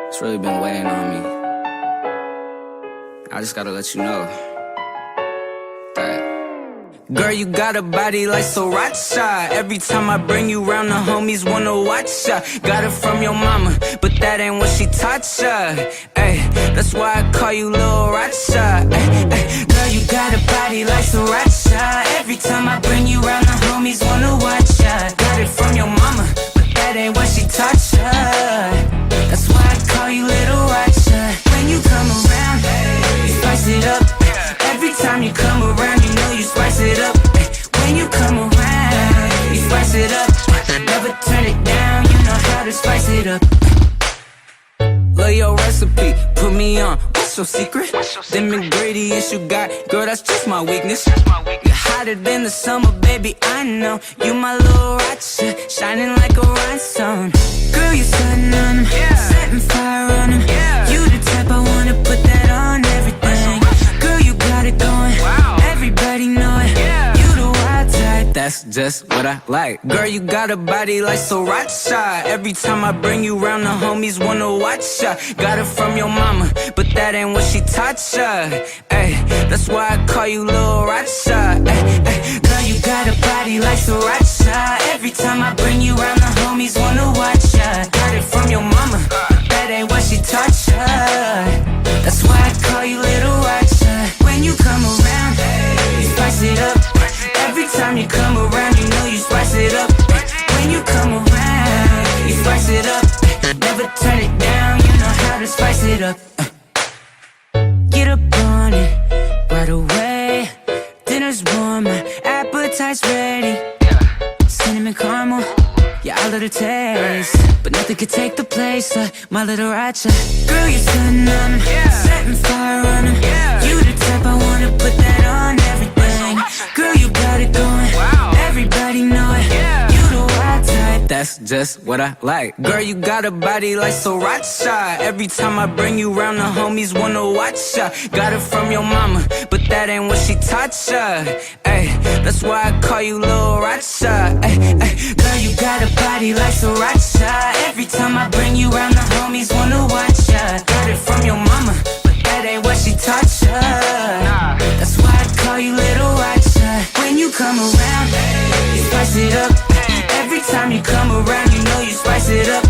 It's really been weighing on me. I just gotta let you know that. Girl, you got a body like Sriracha. Every time I bring you round, the homies wanna watch ya. Got it from your mama, but that ain't what she taught ya. Ay, that's why I call you Lil Racha. Ay, ay, girl, you got a body like Sriracha. Every time I bring you round, the homies wanna watch ya. Got it from your mama, but that ain't what she taught ya. That's why I call you Little Racha. When you come around, you spice it up. Every time you come around, you know you spice it up. When you come around, you spice it up. Never turn it down, you know how to spice it up. Love your recipe, put me on. What's your secret? Them ingredients you got, girl, that's just my weakness. You're hotter than the summer, baby, I know. You my Little Racha, shining like a rhinestone. Girl, you stunning on 'em, setting fire on 'em. You the type I wanna put that on everything. Girl, you got it going, everybody know it. You the wild type, that's just what I like. Girl, you got a body like Sriracha. Every time I bring you round, the homies wanna watch ya. Got it from your mama, but that ain't what she taught ya. Ay, that's why I call you Lil Racha. Ay, ay, girl, you got a body like Sriracha. Every time I bring you round, the homies wanna watch ya. Got it from your mama, but that ain't what she taught ya. That's why I call you Little Racha. When you come around, you spice it up. Every time you come around, you know you spice it up. When you come around, you spice it up. Never turn it down, you know how to spice it up. Get up on it right away. Dinner's warm, my appetite's ready. Cinnamon caramel, yeah, I love the taste. But nothing could take the place of my Little Racha. Girl, you're stunning on 'em, setting fire on 'em. You the type I wanna put that on everything. Girl, you got it going, everybody know it. You the wild type, That's just what I like. Girl, you got a body like Sriracha. Every time I bring you round, the homies wanna watch ya. Got it from your mama, but that ain't what she taught ya. Ay, that's why I call you Lil Racha. Ay, ay. Girl, you got a body like Sriracha. Every time I bring you round, the homies wanna watch ya. Got it from your mama, but that ain't what she taught ya. That's why I call you Little Racha. When you come around, you spice it up. Every time you come around, you know you spice it up.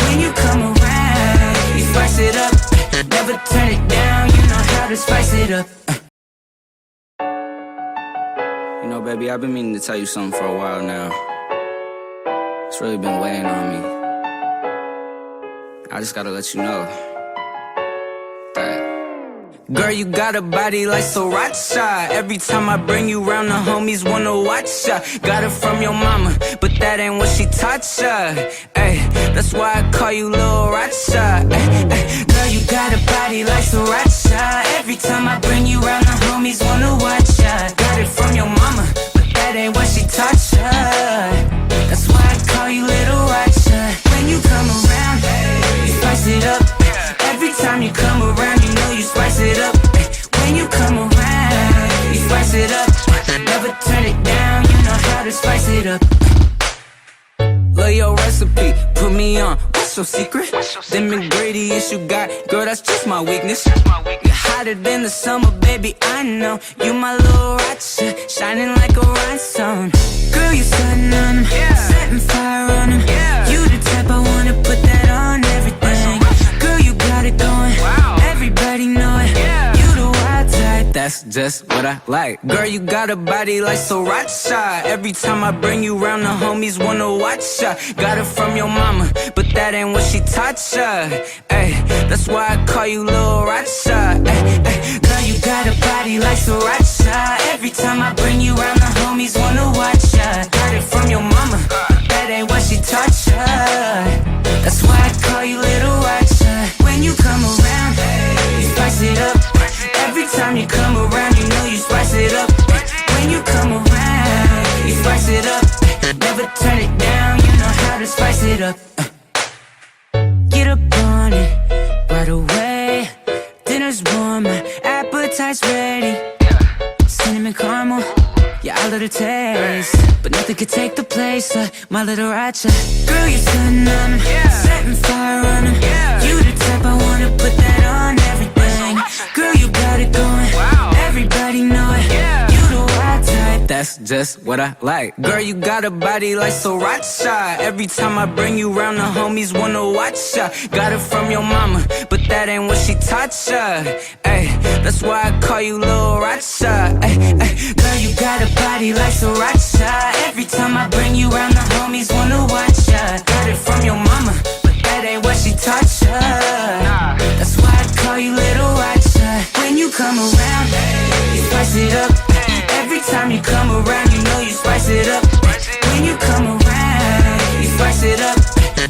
When you come around, you spice it up. Never turn it down, you know how to spice it up. You know, baby, I've been meaning to tell you something for a while now. It's really been weighing on me. I just gotta let you know that. Girl, you got a body like Sriracha. Every time I bring you round, the homies wanna watch ya. Got it from your mama, but that ain't what she taught ya. Ay, that's why I call you Lil Racha. Ay, ay. Girl, you got a body like Sriracha. Every time I bring you round, the homies wanna watch ya. Got it from your mama, but that ain't what she taught ya. That's why I call you Little Racha. When you come around, you spice it up. Every time you come around, you know you spice it up. When you come around, you spice it up. Never turn it down, you know how to spice it up. Love your recipe, put me on. What's your secret? Them ingredients you got, girl, that's just my weakness. You're hotter than the summer, baby, I know. You my Lil Racha, shining like a rhinestone. Girl, you stunning on them, setting fire on them. You the type I wanna put that on everything. Girl, you got it going, everybody know it. You the wild type, that's just what I like. Girl, you got a body like Sriracha. Every time I bring you round, the homies wanna watch ya. Got it from your mama, but that ain't what she taught ya. Ay, that's why I call you Lil Racha. Ay, ay. Girl, you got a body like Sriracha. Every time I bring you round, the homies wanna watch ya. Got it from your mama, but that ain't what she taught ya. That's why I call you Little Racha. When you come around, you spice it up. Every time you come around, you know you spice it up. When you come around, you spice it up. Never turn it down, you know how to spice it up. Get up on it right away. Dinner's warm, my appetite's ready. Cinnamon caramel, yeah, I love the taste. But nothing could take the place of my Little Racha. Girl, you're stunning on them, setting fire on them. You the type I wanna put that on everything. Girl, you got it going, everybody know it. You the wild type, that's just what I like. Girl, you got a body like Sriracha. Every time I bring you round, the homies wanna watch ya. Got it from your mama, but that ain't what she taught ya. Ay, that's why I call you Lil Racha. Ay, ay. Girl, you got a body like Sriracha. Every time I bring you round, the homies wanna watch ya. Got it from your mama, but that ain't what she taught ya. That's why I call you Little Racha. When you come around, you spice it up. Every time you come around, you know you spice it up. When you come around, you spice it up.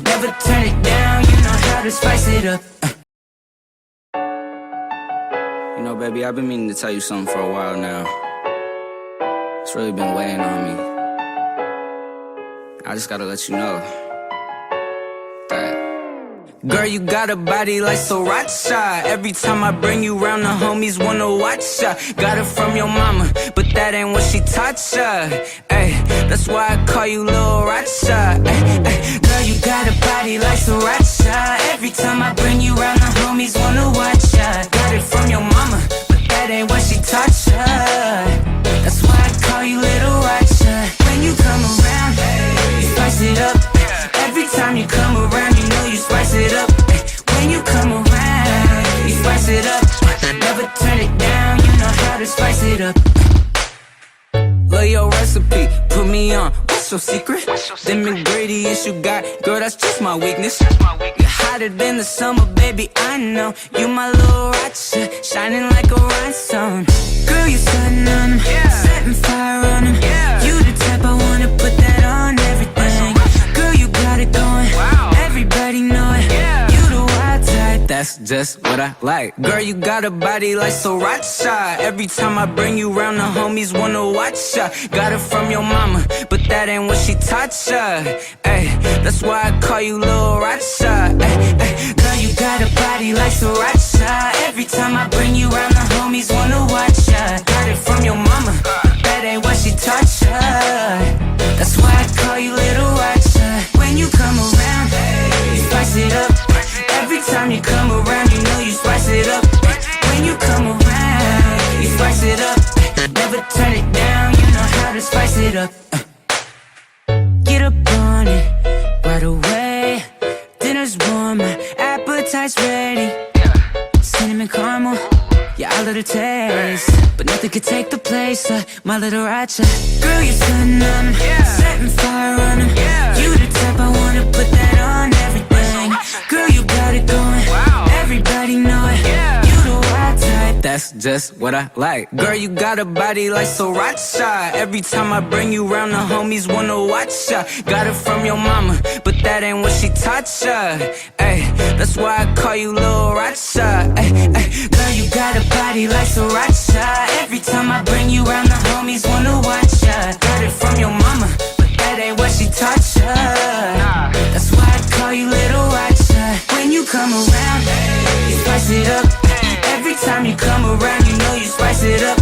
Never turn it down, you know how to spice it up. You know, baby, I've been meaning to tell you something for a while now. It's really been weighing on me. I just gotta let you know that. Girl, you got a body like Sriracha. Every time I bring you round, the homies wanna watch ya. Got it from your mama, but that ain't what she taught ya. Ay, that's why I call you Lil Racha. Ay, ay. Girl, you got a body like Sriracha. Every time I bring you round, the homies wanna watch ya. Got it from your mama, but that ain't what she taught ya. That's why I call you Little Racha. When you come around, you spice it up. Every time you come around, you know you spice it up. When you come around, you spice it up. Never turn it down, you know how to spice it up. Love your recipe, put me on. What's your secret? Them ingredients you got, girl, that's just my weakness. You're hotter than the summer, baby, I know. You my Lil Racha, shining like a rhinestone. Girl, you stunning on them, setting fire on them. You the type I wanna put that on everything. Girl, you got it going, everybody know it. You the wild type, That's just what I like. Girl, you got a body like Sriracha. Every time I bring you round, the homies wanna watch ya. Got it from your mama, but that ain't what she taught ya. Ay, that's why I call you Lil Racha. Ay, ay. Girl, you got a body like Sriracha. Every time I bring you round, the homies wanna watch ya. Got it from your mama, but that ain't what she taught ya. That's why I call you Little Racha. When you come around, you spice it up. Every time you come around, you know you spice it up. When you come around, you spice it up. Never turn it down, you know how to spice it up. Get up on it right away. Dinner's warm, my appetite's ready. Cinnamon caramel, yeah, I love the taste. But nothing could take the place of my Little Racha. Girl, you're stunning on 'em, setting fire on 'em. You the type I wanna put that on everything. Girl, you got it going, everybody know it. You the wild type, that's just what I like. Girl, you got a body like Sriracha. Every time I bring you round, the homies wanna watch ya. Got it from your mama, but that ain't what she taught ya. Ay, that's why I call you Lil Racha. Ay, ay. Girl, you got a body like Sriracha. Every time I bring you round, the homies wanna watch ya. Got it from your mama, but that ain't what she taught ya. That's why I call you Little Racha. When you come around, you spice it up. Every time you come around, you know you spice it up.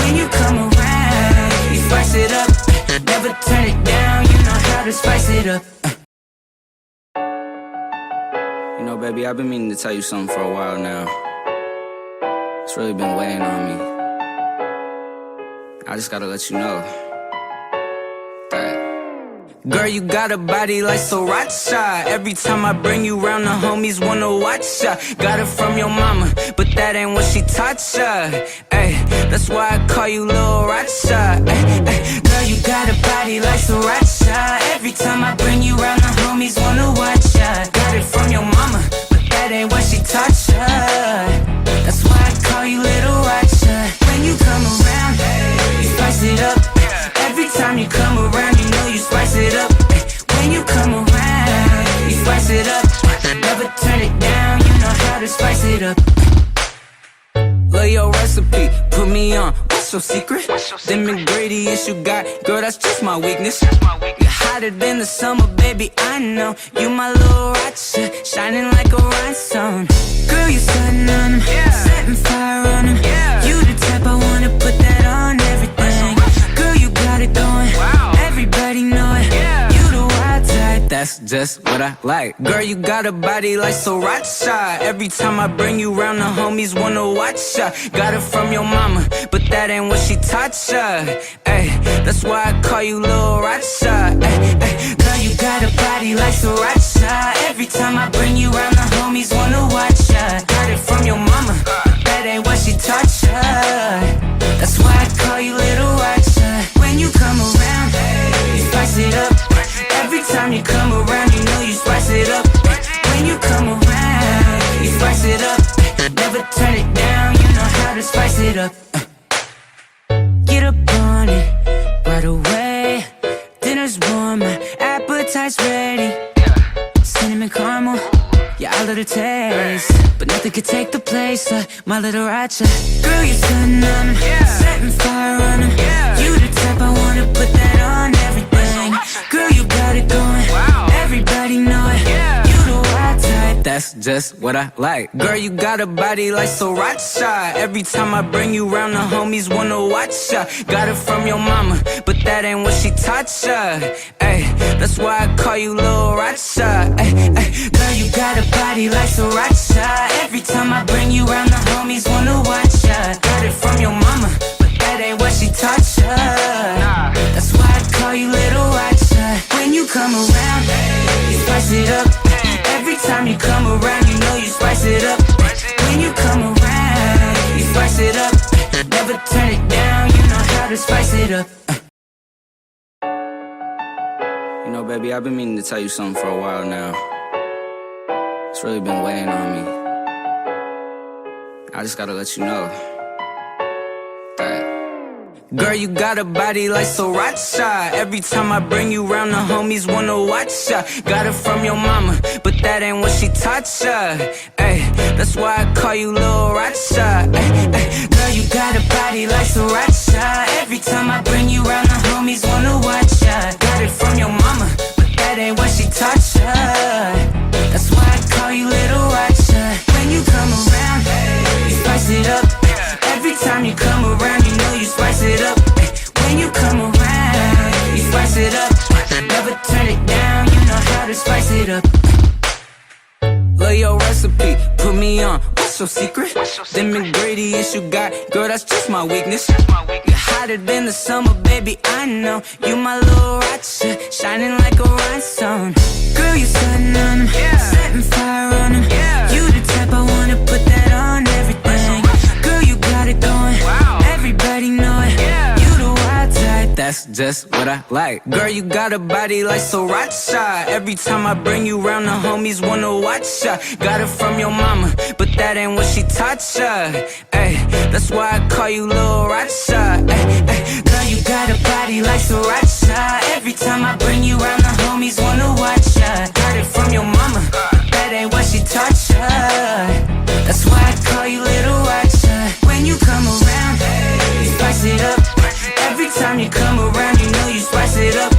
When you come around, you spice it up. Never turn it down, you know how to spice it up. You know, baby, I've been meaning to tell you something for a while now. It's really been weighing on me. I just gotta let you know that. Girl, you got a body like Sriracha. Every time I bring you round, the homies wanna watch ya. Got it from your mama, but that ain't what she taught ya. Ay, that's why I call you Lil Racha. Ay, ay. Girl, you got a body like Sriracha. Every time I bring you round, the homies wanna watch ya. Got it from your mama, but that ain't what she taught ya. That's why I call you Little Racha. When you come around, you spice it up. Every time you come around, you know you spice it up. When you come around, you spice it up. Never turn it down, you know how to spice it up. Love your recipe, put me on. What's your secret? Them ingredients you got, girl, that's just my weakness. You're hotter than the summer, baby, I know. You my Little Racha, shining like a rhinestone. Girl, you stunning on 'em, setting fire on 'em. You the type I wanna put that on everything. Girl, you got it going, everybody know it. You the wild type, that's just what I like. Girl, you got a body like Sriracha. Every time I bring you round, the homies wanna watch ya. Got it from your mama, but that ain't what she taught ya. Ay, that's why I call you Lil Racha. Ay, ay. Girl, you got a body like Sriracha. Every time I bring you round, the homies wanna watch ya. Got it from your mama, but that ain't what she taught ya. That's why I call you Little Racha. When you come around, you spice it up. Every time you come around, you know you spice it up. When you come around, you spice it up. Never turn it down, you know how to spice it up. Get up on it right away. Dinner's warm, my appetite's ready. Cinnamon caramel, yeah, I love the taste. But nothing could take the place of my Little Racha. Girl, you're stunning on 'em, setting fire on 'em. You the type I wanna put that on everything. Girl, you got it going, everybody know it. You the wild type, that's just what I like. Girl, you got a body like Sriracha. Every time I bring you round, the homies wanna watch ya. Got it from your mama, but that ain't what she taught ya. Ay, that's why I call you Lil Racha. Ay, ay. Girl, you got a body like Sriracha. Every time I bring you round, the homies wanna watch ya. Got it from your mama, but that ain't what she taught ya. That's why I call you Little Racha. When you come around, you spice it up. Every time you come around, you know you spice it up. When you come around, you spice it up. Never turn it down, you know how to spice it up. You know, baby, I've been meaning to tell you something for a while now. It's really been weighing on me. I just gotta let you know that. Girl, you got a body like Sriracha. Every time I bring you round, the homies wanna watch ya. Got it from your mama, but that ain't what she taught ya. Ay, that's why I call you Lil Racha. Ay, ay. Girl, you got a body like Sriracha. Every time I bring you round, the homies wanna watch ya. Got it from your mama, but that ain't what she taught ya. That's why I call you Little Racha. When you come around, you spice it up. Every time you come around, you know you spice it up. When you come around, you spice it up. Never turn it down, you know how to spice it up. Love your recipe, put me on. What's your secret? Them ingredients you got, girl, that's just my weakness. You're hotter than the summer, baby, I know. You my little Racha, shining like a rhinestone. Girl, you stunning on 'em, setting fire on 'em. You the type I wanna put that on everything. Girl, you got it going, everybody know it. You the wild type, that's just what I like. Girl, you got a body like Sriracha. Every time I bring you round, the homies wanna watch ya. Got it from your mama, but that ain't what she taught ya. Ay, that's why I call you Lil Racha. Ay, ay. Girl, you got a body like Sriracha. Every time I bring you round, the homies wanna watch ya. Got it from your mama, but that ain't what she taught ya. That's why I call you Little Racha. When you come around, you spice it up. Every time you come around, you know you spice it up.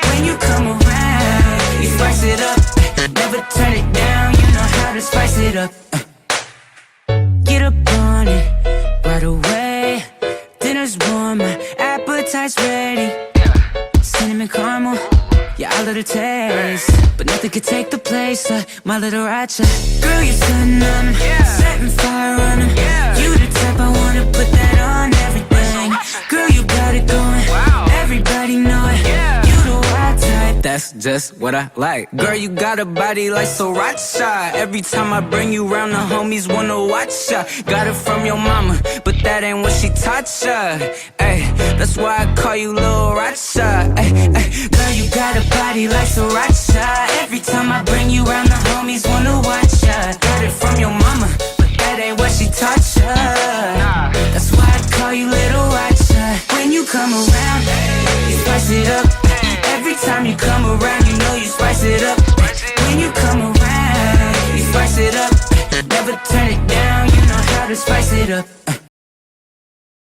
When you come around, you spice it up. Never turn it down, you know how to spice it up. Get up on it right away. Dinner's warm, my appetite's ready. Cinnamon caramel, yeah, I love the taste. But nothing could take the place of my Little Racha. Girl, you're stunning on 'em, setting fire on 'em. You the type I wanna put that on everything. Girl, you got it going, everybody know it. You the wild type, that's just what I like. Girl, you got a body like Sriracha. Every time I bring you round, the homies wanna watch ya. Got it from your mama, but that ain't what she taught ya. Ay, that's why I call you Lil Racha. Ay, ay. Girl, you got a body like Sriracha. Every time I bring you round, the homies wanna watch ya. Got it from your mama, but that ain't what she taught ya. That's why I call you Little Racha. When you come around, you spice it up. Every time you come around, you know